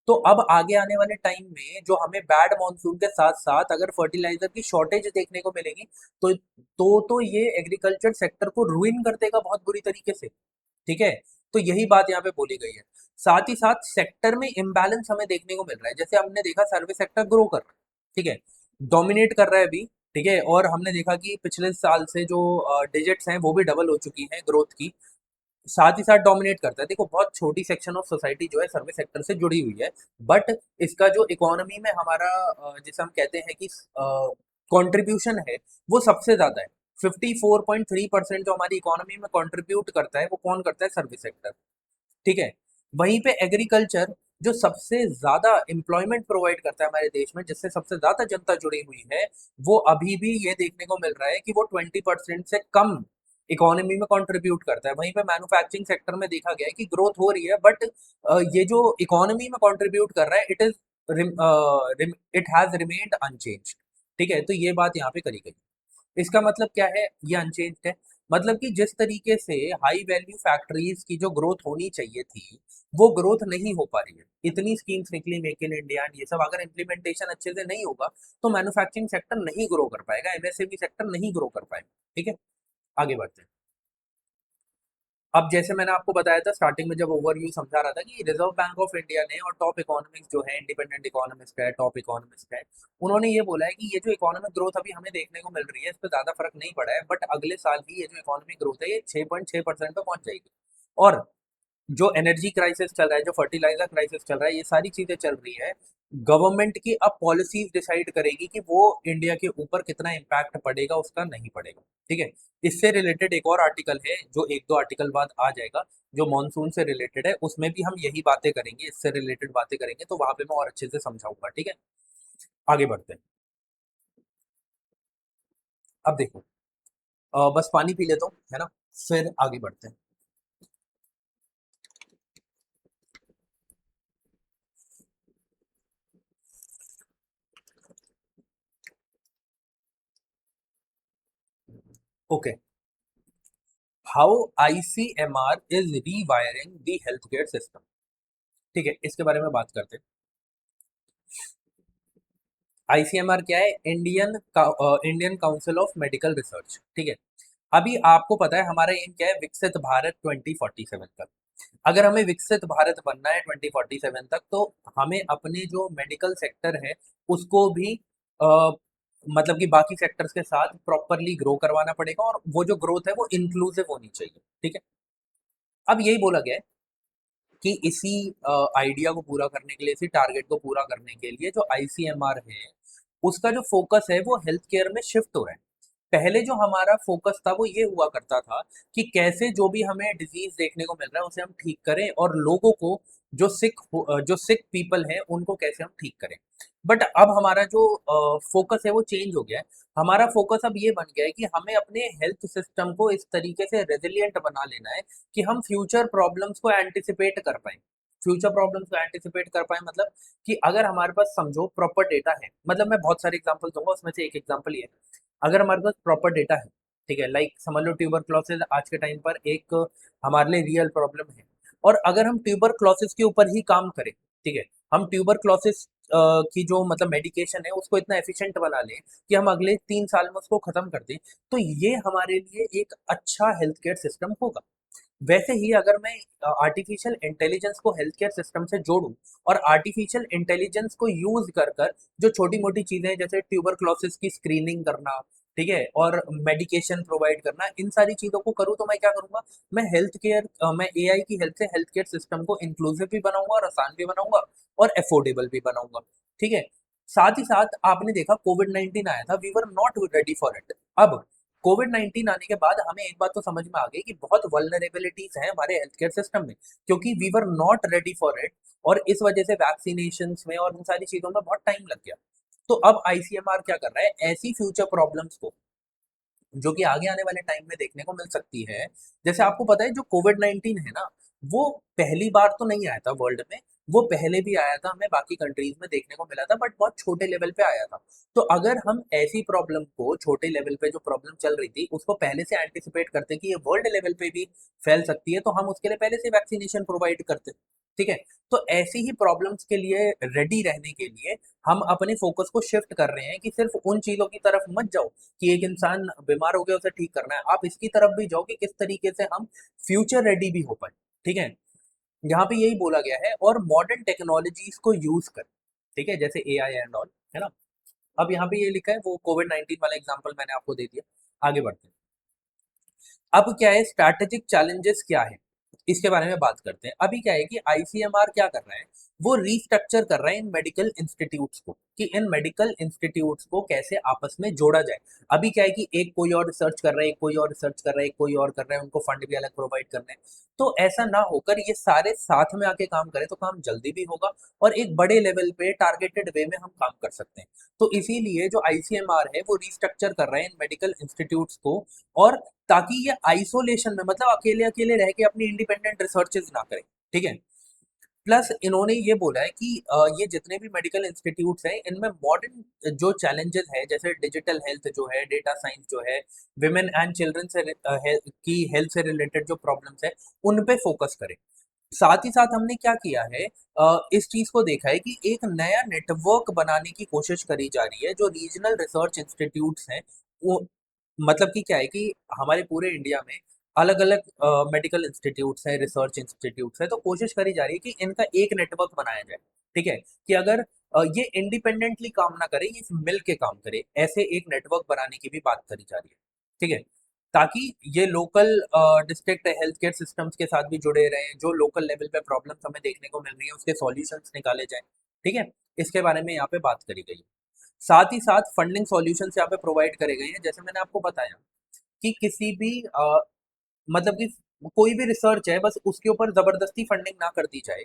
तो अब आगे आने वाले टाइम में जो हमें बैड मॉनसून के साथ साथ अगर फर्टिलाइजर की शॉर्टेज देखने को मिलेगी, तो ये एग्रीकल्चर सेक्टर को रुइन कर देगा बहुत बुरी तरीके से। ठीक है। तो यही बात यहाँ पे बोली गई है। साथ ही साथ सेक्टर में इम्बैलेंस हमें देखने को मिल रहा है। जैसे हमने देखा सर्विस सेक्टर ग्रो कर रहा है, ठीक है, डोमिनेट कर रहा है अभी। ठीक है। और हमने देखा कि पिछले साल से जो डिजिट्स हैं वो भी डबल हो चुकी हैं ग्रोथ की। साथ ही साथ डोमिनेट करता है। देखो बहुत छोटी सेक्शन ऑफ सोसाइटी जो है सर्विस सेक्टर से जुड़ी हुई है, बट इसका जो इकोनॉमी में हमारा जिसे हम कहते हैं कि कंट्रीब्यूशन है, वो सबसे ज्यादा है। 54.3% जो हमारी इकोनॉमी में कंट्रीब्यूट करता है, वो कौन करता है? Service sector. ठीक है। वहीं पे एग्रीकल्चर जो सबसे ज्यादा एम्प्लॉयमेंट प्रोवाइड करता है हमारे देश में, जिससे सबसे ज्यादा जनता जुड़ी हुई है, वो अभी भी ये देखने को मिल रहा है कि वो 20% से कम इकोनॉमी में कंट्रीब्यूट करता है। वहीं पे मैन्युफैक्चरिंग सेक्टर में देखा गया है कि ग्रोथ हो रही है, बट ये जो इकोनॉमी में कंट्रीब्यूट कर रहा है, it is it has remained unchanged. ठीक है, तो ये बात यहाँ पे करी गई। इसका मतलब क्या है, ये अनचेंज्ड है। मतलब कि जिस तरीके से हाई वैल्यू फैक्ट्रीज की जो ग्रोथ होनी चाहिए थी, वो ग्रोथ नहीं हो पा रही है। इतनी स्कीम्स निकली मेक इन इंडिया एंड ये सब, अगर इम्प्लीमेंटेशन अच्छे से नहीं होगा तो मैन्युफैक्चरिंग सेक्टर नहीं ग्रो कर पाएगा, एमएसएमई सेक्टर नहीं ग्रो कर पाएगा। ठीक है, आगे बढ़ते हैं। अब जैसे मैंने आपको बताया था स्टार्टिंग में, जब ओवरव्यू समझा रहा था कि रिजर्व बैंक ऑफ इंडिया ने और टॉप इकोनॉमिक्स जो है, इंडिपेंडेंट इकोनॉमिस्ट है, टॉप इकोनॉमिस्ट है, उन्होंने ये बोला है कि ये जो इकोनॉमिक ग्रोथ अभी हमें देखने को मिल रही है, इस पर ज्यादा फर्क नहीं पड़ा है, बट अगले साल ही ये जो इकोनॉमिक ग्रोथ है ये 6.6% पे पहुंच जाएगी। और जो एनर्जी क्राइसिस चल रहा है, जो फर्टिलाइजर क्राइसिस चल रहा है, ये सारी चीजें चल रही है। गवर्नमेंट की अब पॉलिसीज डिसाइड करेगी कि वो इंडिया के ऊपर कितना इम्पैक्ट पड़ेगा, उसका नहीं पड़ेगा। ठीक है, इससे रिलेटेड एक और आर्टिकल है जो एक दो आर्टिकल बाद आ जाएगा, जो मॉनसून से रिलेटेड है, उसमें भी हम यही बातें करेंगे, इससे रिलेटेड बातें करेंगे, तो वहां पे मैं और अच्छे से समझाऊंगा। ठीक है, आगे बढ़ते हैं। अब देखो, बस पानी पी लेता हूँ, है ना, फिर आगे बढ़ते हैं। Okay, how ICMR is rewiring the health care system. ठीक है, इसके बारे में बात करते हैं। आईसीएमआर क्या है, Indian council of medical research. ठीक है, अभी आपको पता है हमारा एम क्या है, विकसित भारत 2047 तक। अगर हमें विकसित भारत बनना है 2047 तक, तो हमें अपने जो मेडिकल सेक्टर है उसको भी मतलब कि बाकी सेक्टर्स के साथ प्रॉपरली ग्रो करवाना पड़ेगा, और वो जो ग्रोथ है वो इंक्लूसिव होनी चाहिए। ठीक है, अब यही बोला गया है कि इसी आइडिया को पूरा करने के लिए, इसी टारगेट को पूरा करने के लिए, जो आईसीएमआर है उसका जो फोकस है वो हेल्थ केयर में शिफ्ट हो रहा है। पहले जो हमारा फोकस था वो ये हुआ करता था कि कैसे जो भी हमें डिजीज देखने को मिल रहा है उसे हम ठीक करें, और लोगों को जो सिक पीपल हैं उनको कैसे हम ठीक करें। बट अब हमारा जो फोकस है वो चेंज हो गया है। हमारा फोकस अब ये बन गया है कि हमें अपने हेल्थ सिस्टम को इस तरीके से रेजिलिएंट बना लेना है कि हम फ्यूचर प्रॉब्लम्स को एंटिसिपेट कर पाए। फ्यूचर प्रॉब्लम्स को एंटिसिपेट कर पाए मतलब कि अगर हमारे पास समझो प्रॉपर डेटा है, मतलब मैं बहुत सारे एग्जांपल दूंगा, उसमें से एक एग्जांपल ये है। अगर हमारे पास प्रॉपर डेटा है, ठीक है, लाइक समझ लो ट्यूबरक्लोसिस आज के टाइम पर एक हमारे लिए रियल प्रॉब्लम है, और अगर हम ट्यूबरक्लोसिस के ऊपर ही काम करें, ठीक है, हम ट्यूबरक्लोसिस की जो मतलब मेडिकेशन है उसको इतना एफिशिएंट बना लें कि हम अगले 3 साल में उसको खत्म कर दें, तो ये हमारे लिए एक अच्छा हेल्थ केयर सिस्टम होगा। वैसे ही अगर मैं आर्टिफिशियल इंटेलिजेंस को हेल्थ केयर सिस्टम से जोड़ूं, और आर्टिफिशियल इंटेलिजेंस को यूज कर कर जो छोटी मोटी चीजें हैं, जैसे ट्यूबरक्लोसिस की स्क्रीनिंग करना, ठीक है, और मेडिकेशन प्रोवाइड करना, इन सारी चीजों को करूँ, तो मैं क्या करूंगा, मैं एआई की हेल्प से हेल्थ केयर सिस्टम को इंक्लूसिव भी बनाऊंगा, और आसान भी बनाऊंगा, और अफोर्डेबल भी बनाऊंगा। ठीक है, साथ ही साथ आपने देखा कोविड 19 आया था, we were not ready for it. अब कोविड 19 आने के बाद हमें एक बात तो समझ में आ गई कि बहुत वल्नरेबिलिटीज हैं हमारे हेल्थ केयर सिस्टम में, क्योंकि we were not ready for it, और इस वजह से वैक्सीनेशन में और इन सारी चीजों में बहुत टाइम लग गया। तो अब आईसीएमआर क्या कर रहा है, ऐसी फ्यूचर प्रॉब्लम्स को जो कि आगे आने वाले टाइम में देखने को मिल सकती है। जैसे आपको पता है जो कोविड 19 है ना, वो पहली बार तो नहीं आया था वर्ल्ड में, वो पहले भी आया था, हमें बाकी कंट्रीज में देखने को मिला था, बट बहुत छोटे लेवल पे आया था। तो अगर हम ऐसी प्रॉब्लम को, छोटे लेवल पे जो प्रॉब्लम चल रही थी उसको पहले से एंटिसिपेट करते कि ये वर्ल्ड लेवल पे भी फैल सकती है, तो हम उसके लिए पहले से वैक्सीनेशन प्रोवाइड करते। ठीक है, तो ऐसी ही प्रॉब्लम्स के लिए रेडी रहने के लिए हम अपने फोकस को शिफ्ट कर रहे हैं कि सिर्फ उन चीजों की तरफ मत जाओ कि एक इंसान बीमार हो गया उसे ठीक करना है, आप इसकी तरफ भी जाओ कि किस तरीके से हम फ्यूचर रेडी भी हो पाए। ठीक है, यहाँ पे यही बोला गया है, और मॉडर्न टेक्नोलॉजीज को यूज कर, ठीक है, जैसे एआई एंड ऑल, है ना। अब यहाँ पे ये लिखा है, वो कोविड 19 वाला एग्जांपल मैंने आपको दे दिया। आगे बढ़ते हैं। अब क्या है, स्ट्रैटेजिक चैलेंजेस क्या है, इसके बारे में बात करते हैं। अभी क्या है कि आईसीएमआर क्या कर रहा है, वो रीस्ट्रक्चर कर रहा है इन मेडिकल इंस्टीट्यूट्स को, कि इन मेडिकल इंस्टीट्यूट्स को कैसे आपस में जोड़ा जाए। अभी क्या है कि एक कोई और रिसर्च कर रहा है, एक कोई और रिसर्च कर रहा है, एक कोई और कर रहा है, उनको फंड भी अलग प्रोवाइड करने हैं। तो ऐसा ना होकर ये सारे साथ में आके काम करें तो काम जल्दी भी होगा, और एक बड़े लेवल पे टारगेटेड वे में हम काम कर सकते हैं। तो इसीलिए जो आईसीएमआर है वो रीस्ट्रक्चर कर रहे हैं इन मेडिकल इंस्टीट्यूट्स को, और ताकि ये आइसोलेशन में, मतलब अकेले अकेले रह के अपनी इंडिपेंडेंट रिसर्चेज ना करें। ठीक है, प्लस इन्होंने ये बोला है कि ये जितने भी मेडिकल इंस्टीट्यूट्स हैं इनमें मॉडर्न जो चैलेंजेस है जैसे डिजिटल हेल्थ जो है, डेटा साइंस जो है, विमेन एंड चिल्ड्रन से की हेल्थ से रिलेटेड जो प्रॉब्लम्स है उन पे फोकस करें। साथ ही साथ हमने क्या किया है, इस चीज को देखा है कि एक नया नेटवर्क बनाने की कोशिश करी जा रही है जो रीजनल रिसर्च इंस्टीट्यूट्स हैं वो, मतलब कि क्या है कि हमारे पूरे इंडिया में अलग अलग मेडिकल इंस्टीट्यूट्स हैं, रिसर्च इंस्टीट्यूट्स हैं, तो कोशिश करी जा रही है कि इनका एक नेटवर्क बनाया जाए। ठीक है, कि अगर ये इंडिपेंडेंटली काम ना करे, ये मिल के काम करे, ऐसे एक नेटवर्क बनाने की भी बात करी जा रही है। ठीक है, ताकि ये local district health care systems के साथ भी जुड़े रहें, जो लोकल लेवल पे प्रॉब्लम्स हमें देखने को मिल रही है उसके सॉल्यूशंस निकाले जाएं। ठीक है, इसके बारे में यहाँ पे बात करी गई है। साथ ही साथ फंडिंग सॉल्यूशंस यहाँ पे प्रोवाइड करे गए हैं, जैसे मैंने आपको बताया कि किसी भी मतलब कि कोई भी रिसर्च है बस उसके ऊपर जबरदस्ती फंडिंग ना कर दी जाए।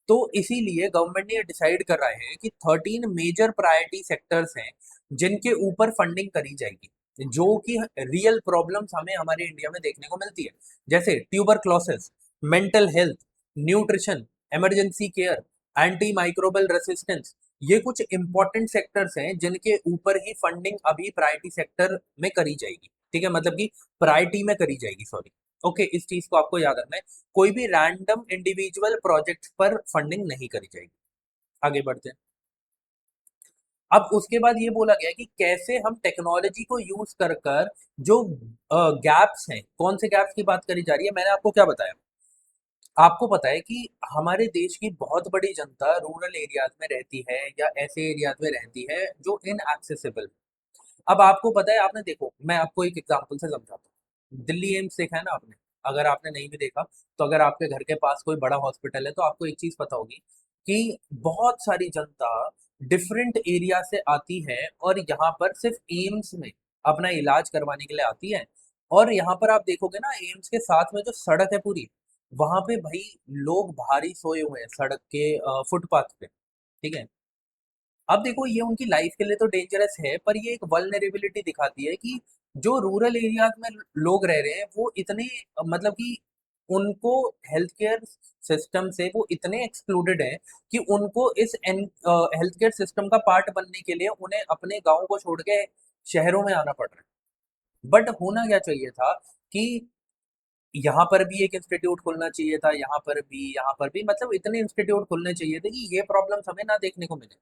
तो इसीलिए गवर्नमेंट ने डिसाइड कर रहा है कि 13 मेजर प्रायोरिटी सेक्टर्स हैं जिनके ऊपर फंडिंग करी जाएगी, जो कि रियल प्रॉब्लम्स हमें हमारे इंडिया में देखने को मिलती है, जैसे tuberculosis, mental health, nutrition, emergency care, anti microbial resistance. ये कुछ इंपॉर्टेंट सेक्टर्स हैं जिनके ऊपर ही फंडिंग अभी प्रायोरिटी सेक्टर में करी जाएगी। ठीक है, मतलब कि प्रायोरिटी में करी जाएगी, सॉरी। ओके, इस चीज को आपको याद रखना है, कोई भी रैंडम इंडिविजुअल प्रोजेक्ट पर फंडिंग नहीं करी जाएगी। आगे बढ़ते हैं। अब उसके बाद ये बोला गया है कि कैसे हम टेक्नोलॉजी को यूज कर कर जो गैप्स हैं, कौन से गैप्स की बात करी जा रही है, मैंने आपको क्या बताया। आपको पता है कि हमारे देश की बहुत बड़ी जनता रूरल एरियाज में रहती है या ऐसे एरियाज में रहती है जो इनएक्सेसिबल। अब आपको पता है, आपने देखो, मैं आपको एक एग्जांपल से समझाता हूँ। दिल्ली एम्स देखा है ना आपने? अगर आपने नहीं भी देखा तो अगर आपके घर के पास कोई बड़ा हॉस्पिटल है तो आपको एक चीज पता होगी कि बहुत सारी जनता डिफरेंट एरिया से आती है और यहाँ पर सिर्फ एम्स में अपना इलाज करवाने के लिए आती है। और यहाँ पर आप देखोगे ना, एम्स के साथ में जो सड़क है पूरी, वहां पे भाई लोग भारी सोए हुए हैं सड़क के फुटपाथ पे। ठीक है, अब देखो ये उनकी लाइफ के लिए तो डेंजरस है, पर ये एक वल्नरेबिलिटी दिखाती है कि जो रूरल एरियाज में लोग रह रहे हैं वो इतने मतलब कि उनको हेल्थ केयर सिस्टम से वो इतने एक्सक्लूडेड हैं कि उनको इस हेल्थ केयर सिस्टम का पार्ट बनने के लिए उन्हें अपने गांव को छोड़ के शहरों में आना पड़ रहा है। बट होना क्या चाहिए था कि यहाँ पर भी एक इंस्टीट्यूट खुलना चाहिए था, यहाँ पर भी, मतलब इतने इंस्टीट्यूट खुलने चाहिए थे कि ये प्रॉब्लम्स हमें ना देखने को मिले।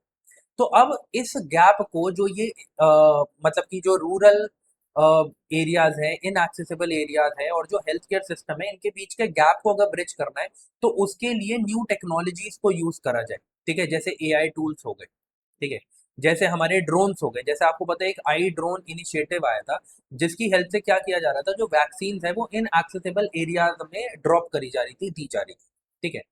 तो अब इस गैप को जो ये मतलब कि जो रूरल एरियाज है, इनएक्सेसिबल एरियाज है, और जो हेल्थ केयर सिस्टम है, इनके बीच के गैप को अगर ब्रिज करना है तो उसके लिए न्यू टेक्नोलॉजीज को यूज करा जाए। ठीक है, जैसे एआई टूल्स हो गए। ठीक है, जैसे हमारे ड्रोन्स हो गए, जैसे आपको पता है एक आई ड्रोन इनिशिएटिव आया था जिसकी हेल्प से क्या किया जा रहा था, जो वैक्सीन है वो इनएक्सेसिबल एरियाज में ड्रॉप करी जा रही थी, दी जा रही थी। ठीक है,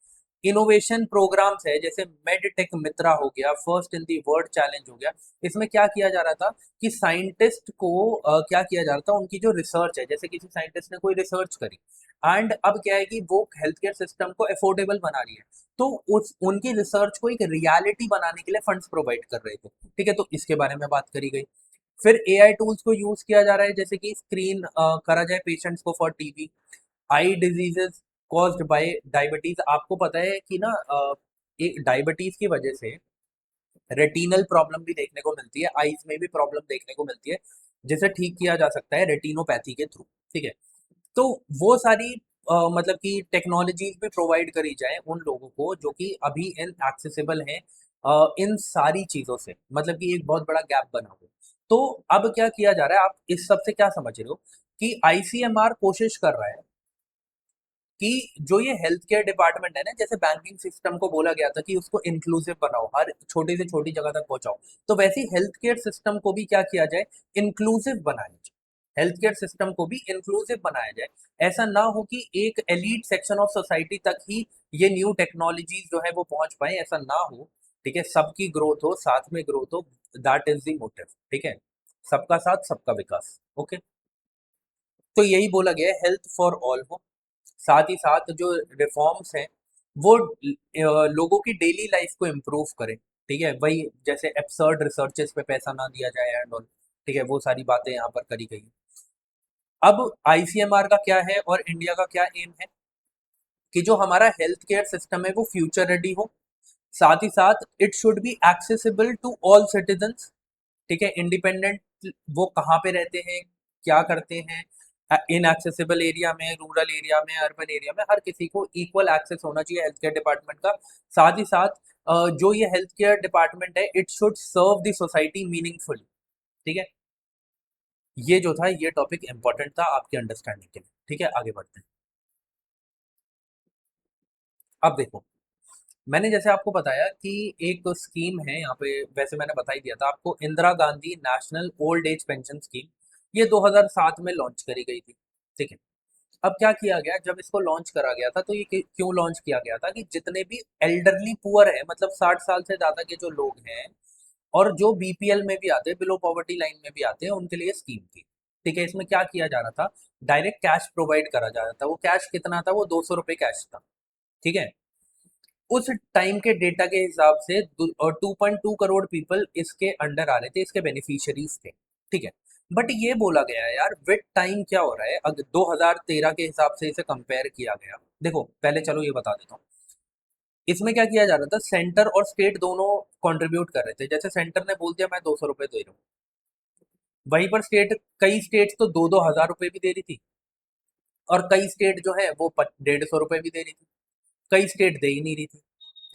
इनोवेशन प्रोग्राम्स है जैसे मेडटेक मित्रा हो गया, first in the world challenge हो गया। इसमें क्या किया जा रहा था कि साइंटिस्ट को क्या किया जा रहा था, उनकी जो रिसर्च है, जैसे किसी साइंटिस्ट ने कोई रिसर्च करी एंड अब क्या है कि वो हेल्थ केयर सिस्टम को अफोर्डेबल बना रही है, तो उस उनकी रिसर्च को एक रियलिटी बनाने के लिए फंड्स प्रोवाइड कर रहे थे। ठीक है, तो इसके बारे में बात करी गई। फिर एआई टूल्स को यूज किया जा रहा है, जैसे कि स्क्रीन करा जाए पेशेंट्स को for TB, I diseases caused by diabetes. आपको पता है कि ना एक डायबिटीज की वजह से रेटिनल प्रॉब्लम भी देखने को मिलती है, आईज में भी प्रॉब्लम देखने को मिलती है, जिसे ठीक किया जा सकता है रेटिनोपैथी के थ्रू। ठीक है, तो वो सारी मतलब कि टेक्नोलॉजीज भी प्रोवाइड करी जाए उन लोगों को जो कि अभी इन एक्सेसिबल हैं इन सारी चीजों से, मतलब कि एक बहुत बड़ा गैप बना हुआ है। तो अब क्या किया जा रहा है, आप इस सब से क्या समझ रहे हो कि आईसीएमआर कोशिश कर रहा है कि जो ये हेल्थ केयर डिपार्टमेंट है ना, जैसे बैंकिंग सिस्टम को बोला गया था कि उसको इंक्लूसिव बनाओ, हर छोटी से छोटी जगह तक पहुंचाओ, तो वैसे ही हेल्थ केयर सिस्टम को भी क्या किया जाए, इंक्लूसिव बनाया जाए। हेल्थ केयर सिस्टम को भी इंक्लूसिव बनाया जाए। ऐसा ना हो कि एक एलीट सेक्शन ऑफ सोसाइटी तक ही ये न्यू टेक्नोलॉजीज जो है वो पहुंच पाए, ऐसा ना हो। ठीक है, सबकी ग्रोथ हो, साथ में ग्रोथ हो, दैट इज द मोटिव। ठीक है, सबका साथ सबका विकास। ओके, तो यही बोला गया है, हेल्थ फॉर ऑल हो। साथ ही साथ जो रिफॉर्म्स हैं वो लोगों की डेली लाइफ को इम्प्रूव करें। ठीक है, वही जैसे एब्सर्ड रिसर्चेस पे पैसा ना दिया जाए एंड ऑल। ठीक है, वो सारी बातें यहाँ पर करी गई हैं। अब आईसीएमआर का क्या है और इंडिया का क्या एम है कि जो हमारा हेल्थ केयर सिस्टम है वो फ्यूचर रेडी हो, साथ ही साथ it should be accessible to all citizens. ठीक है, इंडिपेंडेंट वो कहाँ पे रहते हैं, क्या करते हैं, इन एक्सेसिबल एरिया में, रूरल एरिया में, अर्बन एरिया में, हर किसी को इक्वल एक्सेस होना चाहिए हेल्थ केयर डिपार्टमेंट का। साथ ही साथ जो ये हेल्थ केयर डिपार्टमेंट है it should serve the society meaningfully. ठीक है, ये जो था ये टॉपिक इंपॉर्टेंट था आपके अंडरस्टैंडिंग के लिए। ठीक है, आगे बढ़ते हैं। अब देखो, मैंने जैसे आपको बताया कि एक स्कीम है यहाँ पे, वैसे मैंने बता ही दिया था आपको, Indira Gandhi national old age pension scheme, ये 2007 में लॉन्च करी गई थी। ठीक है, अब क्या किया गया, जब इसको लॉन्च करा गया था तो ये क्यों लॉन्च किया गया था कि जितने भी एल्डरली पुअर है, मतलब 60 साल से ज़्यादा के जो लोग हैं और जो बीपीएल में भी आते हैं, बिलो पॉवर्टी लाइन में भी आते हैं, उनके लिए स्कीम थी। ठीक है, इसमें क्या किया जा रहा था, डायरेक्ट कैश प्रोवाइड करा जा रहा था। वो कैश कितना था, वो 200 रुपये कैश था। ठीक है, उस टाइम के डेटा के हिसाब से 2.2 करोड़ पीपल इसके अंडर आ रहे थे, इसके बेनिफिशियरीज थे। ठीक है, बट ये बोला गया है यार, विद टाइम क्या हो रहा है, अगर 2013 के हिसाब से इसे कंपेयर किया गया, देखो पहले चलो ये बता देता हूँ। इसमें क्या किया जा रहा था, सेंटर और स्टेट दोनों कंट्रीब्यूट कर रहे थे। जैसे सेंटर ने बोल दिया मैं 200 रुपये दे रहा हूँ, वहीं पर कई स्टेट्स तो 2-2 हज़ार रुपये भी दे रही थी, और कई स्टेट जो है वो 150 रुपये भी दे रही थी, कई स्टेट दे ही नहीं रही थी।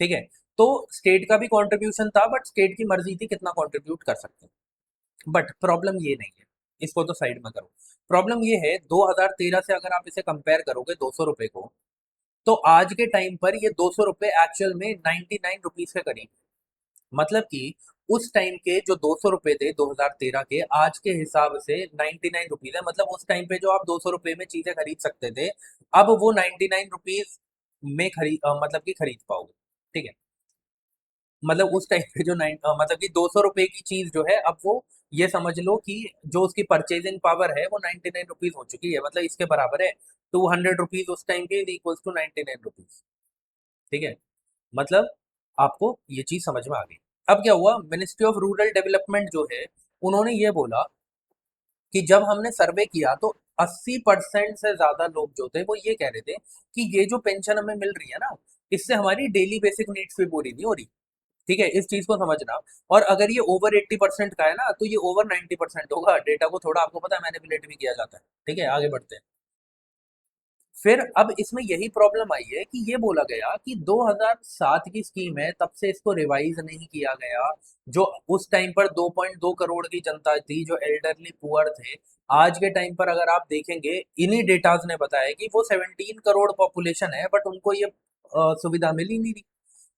ठीक है, तो स्टेट का भी कंट्रीब्यूशन था, बट स्टेट की मर्जी थी कितना कंट्रीब्यूट कर सकते हैं। बट प्रॉब्लम ये नहीं है, इसको तो साइड में करो। प्रॉब्लम ये है, 2013 से अगर आप इसे कंपेयर करोगे 200 रुपये को, तो आज के टाइम पर ये 200 रुपये एक्चुअल में 99 रुपीज के करीब है। मतलब कि उस टाइम के जो 200 रुपये थे 2013 के, आज के हिसाब से 99 रुपीज है। मतलब उस टाइम पे जो आप 200 रुपये में चीजें खरीद सकते थे, अब वो 99 रुपीज में मतलब कि खरीद पाओगे। ठीक है, मतलब उस टाइम पे जो मतलब कि 200 रुपये की चीज जो है, अब वो ये समझ लो कि जो उसकी परचेजिंग पावर है वो 99 रुपीज हो चुकी है। मतलब इसके बराबर है, 200 रुपीज उस टाइम के इक्वल्स टू 99 रुपीज। ठीक है, मतलब आपको ये चीज समझ में आ गई। अब क्या हुआ, मिनिस्ट्री ऑफ रूरल डेवलपमेंट जो है, उन्होंने ये बोला कि जब हमने सर्वे किया तो 80% से ज्यादा लोग जो थे वो ये कह रहे थे कि ये जो पेंशन हमें मिल रही है ना, इससे हमारी डेली बेसिक नीड्स भी पूरी नहीं हो रही। ठीक है, इस चीज को समझना। और अगर ये ओवर 80% का है ना, तो ये ओवर 90% होगा। डेटा को थोड़ा आपको पता है मैनिपुलेट भी किया जाता है। ठीक है, आगे बढ़ते हैं। फिर अब इसमें यही प्रॉब्लम आई है कि ये बोला गया कि 2007 की स्कीम है, तब से इसको रिवाइज नहीं किया गया। जो उस टाइम पर 2.2 करोड़ की जनता थी, जो एल्डरली पुअर थे, आज के टाइम पर अगर आप देखेंगे, इन्हीं डेटाज ने बताया कि वो 17 करोड़ पॉपुलेशन है, बट उनको ये सुविधा मिल ही नहीं रही।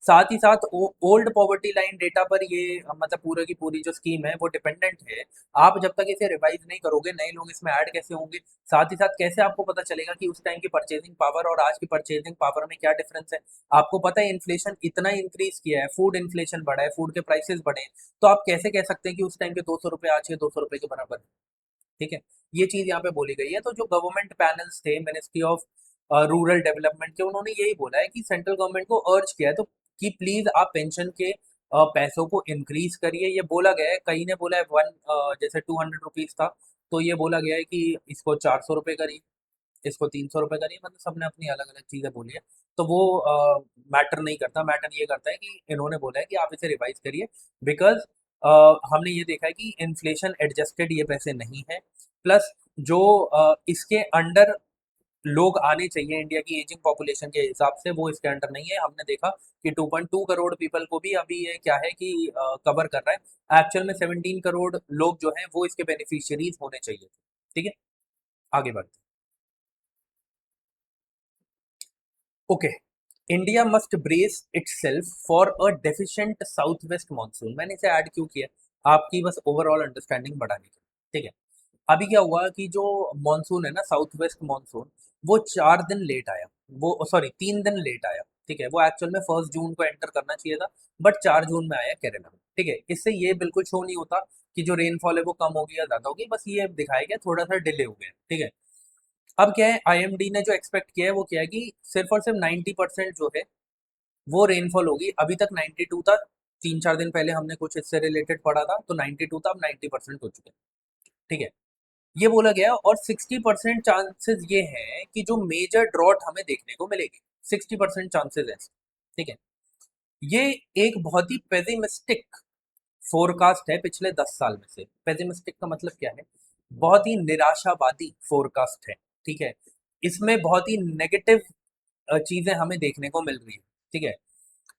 साथ ही साथ ओल्ड पॉवर्टी लाइन डेटा पर ये मतलब पूरे की पूरी जो स्कीम है वो डिपेंडेंट है। आप जब तक इसे रिवाइज नहीं करोगे, नए लोग इसमें ऐड कैसे होंगे? साथ ही साथ कैसे आपको पता चलेगा कि उस टाइम की परचेजिंग पावर और आज की परचेजिंग पावर में क्या डिफरेंस है? आपको पता है इन्फ्लेशन इतना इंक्रीज किया है, फूड इन्फ्लेशन बढ़ा है, फूड के प्राइसेस बढ़े हैं, तो आप कैसे कह सकते हैं कि उस टाइम के 200 रुपये आज के 200 रुपये के बराबर है? ठीक है, ये चीज यहाँ पे बोली गई है। तो जो गवर्नमेंट पैनल्स थे मिनिस्ट्री ऑफ रूरल डेवलपमेंट के, उन्होंने यही बोला है कि सेंट्रल गवर्नमेंट को अर्ज किया है तो कि प्लीज आप पेंशन के पैसों को इंक्रीज करिए। ये बोला गया है, कहीं ने बोला है जैसे 200 रुपीज था, तो ये बोला गया है कि इसको 400 रुपये करिए, इसको 300 रुपये करिए। मतलब सबने अपनी अलग अलग चीजें बोली है, तो वो मैटर नहीं करता। मैटर ये करता है कि इन्होंने बोला है कि आप इसे रिवाइज करिए, बिकॉज हमने ये देखा है कि इन्फ्लेशन एडजस्टेड ये पैसे नहीं है। प्लस जो इसके अंडर लोग आने चाहिए इंडिया की एजिंग पॉपुलेशन के हिसाब से, वो इसके अंडर नहीं है। हमने देखा कि 2.2 करोड़ पीपल को भी अभी ये क्या है कि कवर कर रहा है। एक्चुअल में 17 करोड़ लोग जो हैं वो इसके बेनिफिशियरीज होने चाहिए थे। ठीक है, आगे बढ़ते हैं। Okay, India must brace itself for a deficient south west monsoon. मैंने इसे ऐड क्यों किया, आपकी बस ओवरऑल अंडरस्टैंडिंग बढ़ाने के लिए। ठीक है, अभी क्या हुआ कि जो मॉनसून है ना, साउथ वेस्ट मॉनसून, वो 4 दिन लेट आया। वो सॉरी 3 दिन लेट आया। ठीक है, वो एक्चुअल में 1 जून को एंटर करना चाहिए था, बट 4 जून में आया केरला में। ठीक है, इससे ये बिल्कुल शो नहीं होता कि जो रेनफॉल है वो कम होगी या ज्यादा होगी, बस ये दिखाया गया थोड़ा सा डिले हो गया। ठीक है, अब क्या है, आईएमडी ने जो एक्सपेक्ट किया है वो क्या है कि सिर्फ और सिर्फ 90% जो है वो रेनफॉल होगी। अभी तक 92 था, 3-4 दिन पहले हमने कुछ इससे रिलेटेड पढ़ा था, तो 92 था, अब 90% हो चुके हैं। ठीक है, ये बोला गया, और 60% चांसेस ये हैं कि जो मेजर ड्रॉट हमें देखने को मिलेगी। 60% चांसेस है, ठीक है। ये एक बहुत ही पेसिमिस्टिक फोरकास्ट है पिछले 10 साल में से। पेसिमिस्टिक का मतलब क्या है? बहुत ही निराशावादी फोरकास्ट है, ठीक है। इसमें बहुत ही नेगेटिव चीजें हमें देखने को मिल रही है, ठीक है।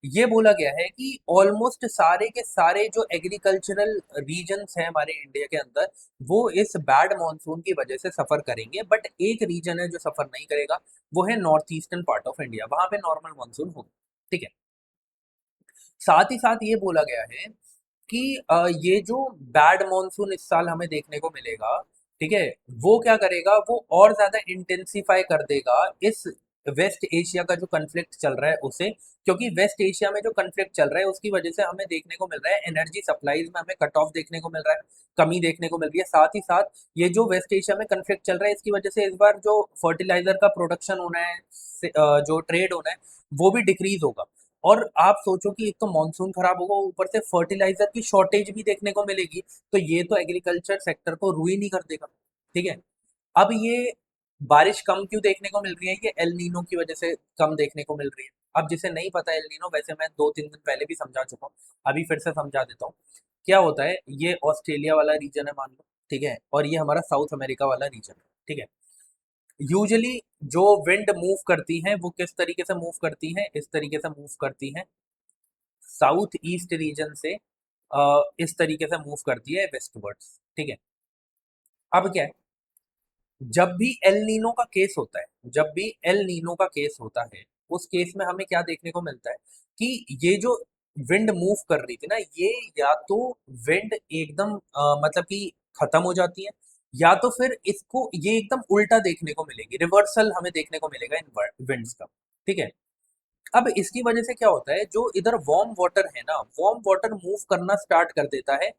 ये बोला गया है कि ऑलमोस्ट सारे के सारे जो एग्रीकल्चरल रीजन्स हैं हमारे इंडिया के अंदर, वो इस बैड मॉनसून की वजह से सफर करेंगे, बट एक रीजन है जो सफर नहीं करेगा, वो है north eastern part of India. वहां पे नॉर्मल मॉनसून होगा, ठीक है। साथ ही साथ ये बोला गया है कि ये जो बैड मॉनसून इस साल हमें देखने को मिलेगा, ठीक है, वो क्या करेगा, वो और ज्यादा इंटेंसिफाई कर देगा इस वेस्ट एशिया का जो कन्फ्लिक्ट चल रहा है उसे। क्योंकि वेस्ट एशिया में जो कन्फ्लिक्ट चल रहा है उसकी वजह से हमें देखने को मिल रहा है एनर्जी सप्लाईज में हमें कट ऑफ देखने को मिल रहा है, कमी देखने को मिल रही है। साथ ही साथ ये जो वेस्ट एशिया में कन्फ्लिक्ट चल रहा है इसकी वजह से इस बार जो फर्टिलाइजर का प्रोडक्शन होना है, जो ट्रेड होना है, वो भी डिक्रीज होगा। और आप सोचो कि एक तो मानसून खराब होगा, ऊपर से फर्टिलाइजर की शॉर्टेज भी देखने को मिलेगी, तो ये तो एग्रीकल्चर सेक्टर को रुइन ही कर देगा, ठीक है। अब ये बारिश कम क्यों देखने को मिल रही है? ये एल नीनो की वजह से कम देखने को मिल रही है। अब जिसे नहीं पता एल नीनो, वैसे मैं 2-3 दिन पहले भी समझा चुका हूँ, अभी फिर से समझा देता हूँ। क्या होता है, ये ऑस्ट्रेलिया वाला रीजन है मान लो, ठीक है, और ये हमारा साउथ अमेरिका वाला रीजन है, ठीक है। यूजुअली जो विंड मूव करती हैं वो किस तरीके से मूव करती हैं? इस तरीके से मूव करती हैं, साउथ ईस्ट रीजन से इस तरीके से मूव करती है वेस्टवर्ड्स, ठीक है। अब क्या है, जब भी एल नीनो का केस होता है, जब भी एल नीनो का केस होता है, उस केस में हमें क्या देखने को मिलता है कि ये जो विंड मूव कर रही थी ना, ये या तो विंड एकदम मतलब कि खत्म हो जाती है, या तो फिर इसको ये एकदम उल्टा देखने को मिलेगी, रिवर्सल हमें देखने को मिलेगा इन विंड्स का, ठीक है। अब इसकी वजह से क्या होता है, जो इधर वार्म वाटर है ना, वार्म वाटर मूव करना स्टार्ट कर देता है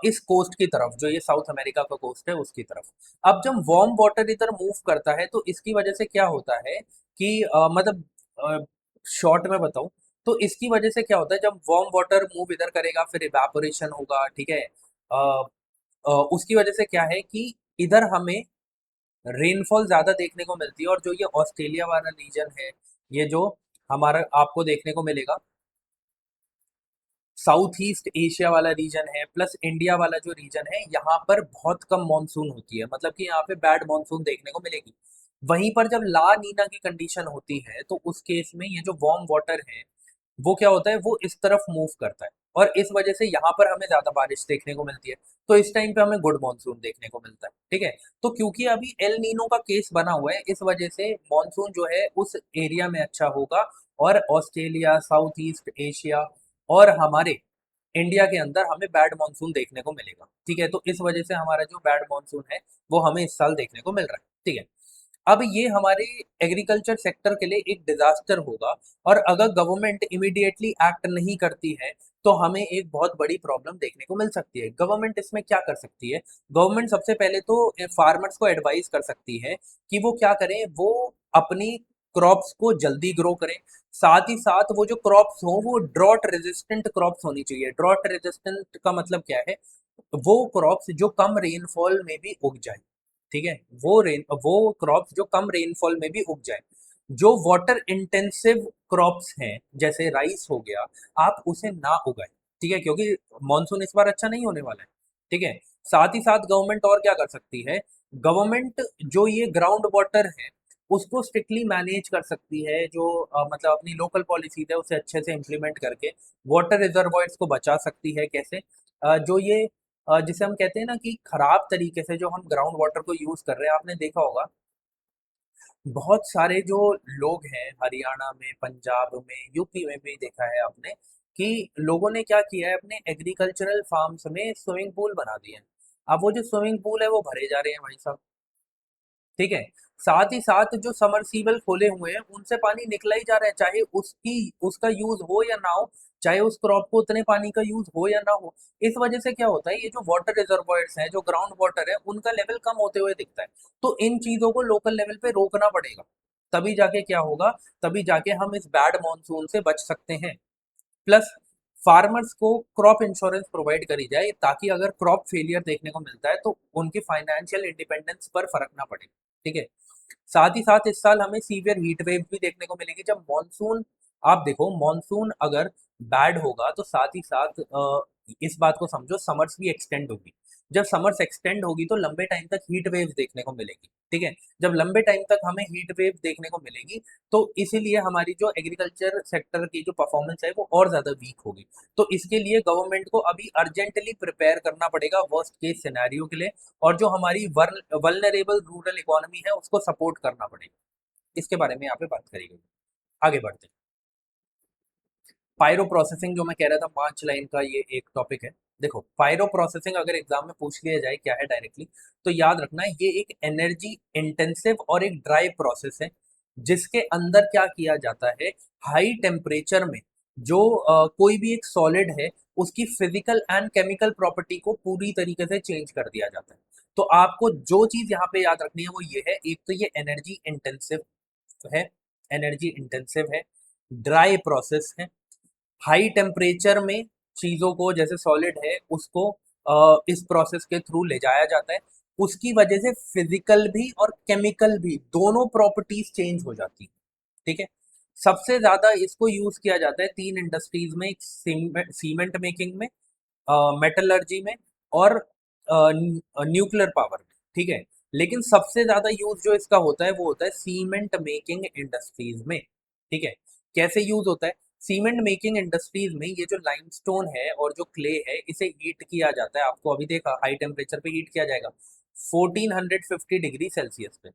इस कोस्ट की तरफ, जो ये साउथ अमेरिका का कोस्ट है उसकी तरफ। अब जब वार्म वाटर इधर मूव करता है तो इसकी वजह से क्या होता है कि मतलब शॉर्ट में बताऊं तो इसकी वजह से क्या होता है, जब वार्म वाटर मूव इधर करेगा फिर इवेपोरेशन होगा, ठीक है। उसकी वजह से क्या है कि इधर हमें रेनफॉल ज्यादा देखने को मिलती है, और जो ये ऑस्ट्रेलिया वाला रीजन है, ये जो हमारा आपको देखने को मिलेगा, साउथ ईस्ट एशिया वाला रीजन है प्लस इंडिया वाला जो रीजन है, यहाँ पर बहुत कम मानसून होती है, मतलब कि यहाँ पे बैड मानसून देखने को मिलेगी। वहीं पर जब ला नीना की कंडीशन होती है तो उस केस में ये जो वार्म वाटर है वो क्या होता है, वो इस तरफ मूव करता है, और इस वजह से यहाँ पर हमें ज्यादा बारिश देखने को मिलती है। तो इस टाइम पे हमें गुड मॉनसून देखने को मिलता है, ठीक है। तो क्योंकि अभी एल नीनो का केस बना हुआ है, इस वजह से मॉनसून जो है उस एरिया में अच्छा होगा, और ऑस्ट्रेलिया, साउथ ईस्ट एशिया और हमारे इंडिया के अंदर हमें बैड मॉनसून देखने को मिलेगा, ठीक है। तो इस वजह से हमारा जो बैड मॉनसून है वो हमें इस साल देखने को मिल रहा है, ठीक है। अब ये हमारे एग्रीकल्चर सेक्टर के लिए एक डिजास्टर होगा, और अगर गवर्नमेंट इमीडिएटली एक्ट नहीं करती है तो हमें एक बहुत बड़ी प्रॉब्लम देखने को मिल सकती है। गवर्नमेंट इसमें क्या कर सकती है? गवर्नमेंट सबसे पहले तो फार्मर्स को एडवाइस कर सकती है कि वो क्या करें, वो अपनी क्रॉप्स को जल्दी ग्रो करें। साथ ही साथ वो जो क्रॉप्स हो वो ड्रॉट रेजिस्टेंट क्रॉप्स होनी चाहिए। ड्रॉट रेजिस्टेंट का मतलब क्या है? वो क्रॉप्स जो कम रेनफॉल में भी उग जाए, ठीक है। वो क्रॉप्स जो कम रेनफॉल में भी उग जाए। जो वाटर इंटेंसिव क्रॉप्स हैं जैसे राइस हो गया, आप उसे ना उगाएं, ठीक है, क्योंकि मॉनसून इस बार अच्छा नहीं होने वाला है, ठीक है। साथ ही साथ गवर्नमेंट और क्या कर सकती है, गवर्नमेंट जो ये ग्राउंड वाटर है उसको स्ट्रिक्टली मैनेज कर सकती है, जो मतलब अपनी लोकल पॉलिसीज है उसे अच्छे से इम्प्लीमेंट करके वाटर रिजर्वॉयर्स को बचा सकती है। कैसे? जो ये जिसे हम कहते हैं ना कि खराब तरीके से जो हम ग्राउंड वाटर को यूज कर रहे हैं, आपने देखा होगा बहुत सारे जो लोग हैं हरियाणा में, पंजाब में, यूपी में भी देखा है आपने कि लोगों ने क्या किया है, अपने एग्रीकल्चरल फार्म्स में स्विमिंग पूल बना दिए हैं। अब वो जो स्विमिंग पूल है वो भरे जा रहे हैं भाई साहब, ठीक है। साथ ही साथ जो समरसीबल खोले हुए हैं उनसे पानी निकला ही जा रहा है, चाहे उसकी उसका यूज हो या ना हो, चाहे उस क्रॉप को उतने पानी का यूज हो या ना हो। इस वजह से क्या होता है, ये जो वाटर रिजर्वॉयर्स हैं, जो ग्राउंड वाटर है, उनका लेवल कम होते हुए दिखता है। तो इन चीजों को लोकल लेवल पे रोकना पड़ेगा, तभी जाके क्या होगा, तभी जाके हम इस बैड मॉनसून से बच सकते हैं। प्लस फार्मर्स को क्रॉप इंश्योरेंस प्रोवाइड करी जाए, ताकि अगर क्रॉप फेलियर देखने को मिलता है तो उनकी फाइनेंशियल इंडिपेंडेंस पर फर्क ना पड़े, ठीक है। साथ ही साथ इस साल हमें सीवियर हीट वेव भी देखने को मिलेगी। जब मॉनसून, आप देखो मॉनसून अगर बैड होगा तो साथ ही साथ इस बात को समझो समर्स भी एक्सटेंड होगी। जब समर्स एक्सटेंड होगी तो लंबे टाइम तक हीट वेव देखने को मिलेगी, ठीक है। जब लंबे टाइम तक हमें हीट वेव देखने को मिलेगी तो इसीलिए हमारी जो एग्रीकल्चर सेक्टर की जो परफॉर्मेंस है वो और ज़्यादा वीक होगी। तो इसके लिए गवर्नमेंट को अभी अर्जेंटली प्रिपेयर करना पड़ेगा वर्स्ट केस सिनेरियो के लिए, और जो हमारी वल्नरेबल रूरल इकोनॉमी है उसको सपोर्ट करना पड़ेगा। इसके बारे में यहाँ पे बात करी गई। आगे बढ़ते हैं। पायरो प्रोसेसिंग जो मैं कह रहा था 5 लाइन का, ये एक टॉपिक है। देखो पायरो प्रोसेसिंग अगर एग्जाम में पूछ लिया जाए क्या है डायरेक्टली, तो याद रखना ये एक एनर्जी इंटेंसिव और एक ड्राई प्रोसेस है, जिसके अंदर क्या किया जाता है, हाई टेम्परेचर में जो कोई भी एक सॉलिड है उसकी फिजिकल एंड केमिकल प्रॉपर्टी को पूरी तरीके से चेंज कर दिया जाता है। तो आपको जो चीज यहाँ पे याद रखनी है वो ये है, एक तो ये एनर्जी इंटेंसिव है, एनर्जी इंटेंसिव है, ड्राई प्रोसेस है, हाई टेम्परेचर में चीज़ों को जैसे सॉलिड है उसको इस प्रोसेस के थ्रू ले जाया जाता है। उसकी वजह से फिजिकल भी और केमिकल भी दोनों प्रॉपर्टीज चेंज हो जाती है, ठीक है। सबसे ज़्यादा इसको यूज़ किया जाता है 3 इंडस्ट्रीज में, एक सीमेंट मेकिंग में, मेटलर्जी में, और न्यूक्लियर पावर में, ठीक है। लेकिन सबसे ज़्यादा यूज़ जो इसका होता है वो होता है सीमेंट मेकिंग इंडस्ट्रीज में, ठीक है। कैसे यूज़ होता है, सीमेंट मेकिंग इंडस्ट्रीज में ये जो लाइमस्टोन है और जो क्ले है इसे हीट किया जाता है। आपको अभी देखा हाई टेम्परेचर पे हीट किया जाएगा 1450 डिग्री सेल्सियस पे।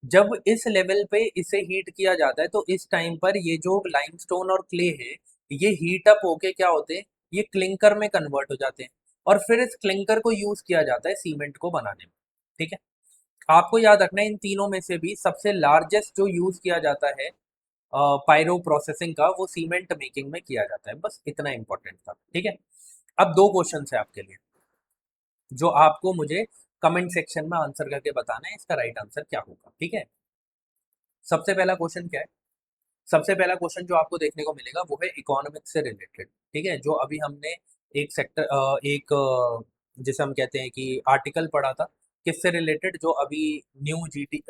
जब इस लेवल पे इसे हीट किया जाता है तो इस टाइम पर ये जो लाइमस्टोन और क्ले है ये हीट अप होके क्या होते हैं, ये क्लिंकर में कन्वर्ट हो जाते हैं, और फिर इस क्लिंकर को यूज किया जाता है सीमेंट को बनाने में, ठीक है। आपको याद रखना है इन तीनों में से भी सबसे लार्जेस्ट जो यूज किया जाता है पायरो प्रोसेसिंग का वो सीमेंट मेकिंग में किया जाता है। बस इतना इंपॉर्टेंट था, ठीक है। अब 2 क्वेश्चन है आपके लिए जो आपको मुझे कमेंट सेक्शन में आंसर करके बताना है इसका राइट आंसर क्या होगा, ठीक है। सबसे पहला क्वेश्चन क्या है, सबसे पहला क्वेश्चन जो आपको देखने को मिलेगा वो है इकोनॉमिक्स से रिलेटेड, ठीक है। जो अभी हमने एक सेक्टर एक जिसे हम कहते हैं कि आर्टिकल पढ़ा था, किससे रिलेटेड, जो अभी न्यू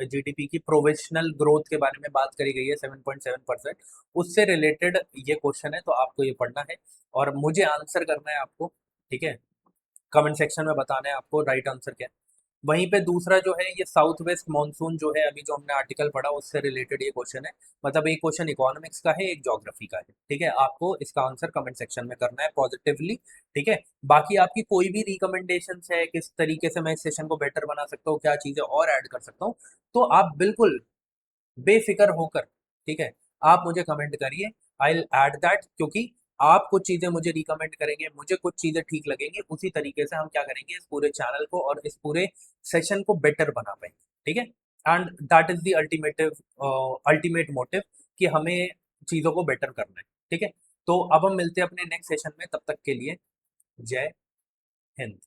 जीडीपी की प्रोविजनल ग्रोथ के बारे में बात करी गई है 7.7%, उससे रिलेटेड ये क्वेश्चन है। तो आपको ये पढ़ना है और मुझे आंसर करना है आपको, ठीक है। कमेंट सेक्शन में बताना है आपको राइट आंसर क्या है। वहीं पे दूसरा जो है ये साउथ वेस्ट मानसून जो है अभी जो हमने आर्टिकल पढ़ा उससे रिलेटेड ये क्वेश्चन है। मतलब एक क्वेश्चन इकोनॉमिक्स का है, एक ज्योग्राफी का है, ठीक है। आपको इसका आंसर कमेंट सेक्शन में करना है पॉजिटिवली, ठीक है। बाकी आपकी कोई भी रिकमेंडेशन है किस तरीके से मैं इस सेशन को बेटर बना सकता हूँ, क्या चीज़ें और ऐड कर सकता हूँ, तो आप बिल्कुल बेफिक्र होकर, ठीक है, आप मुझे कमेंट करिए। आई विल ऐड दैट, क्योंकि आप कुछ चीज़ें मुझे रिकमेंड करेंगे, मुझे कुछ चीज़ें ठीक लगेंगी, उसी तरीके से हम क्या करेंगे इस पूरे चैनल को और इस पूरे सेशन को बेटर बना पाएंगे, ठीक है। And that is the ultimate motive कि हमें चीज़ों को बेटर करना है, ठीक है। तो अब हम मिलते हैं अपने नेक्स्ट सेशन में, तब तक के लिए जय हिंद।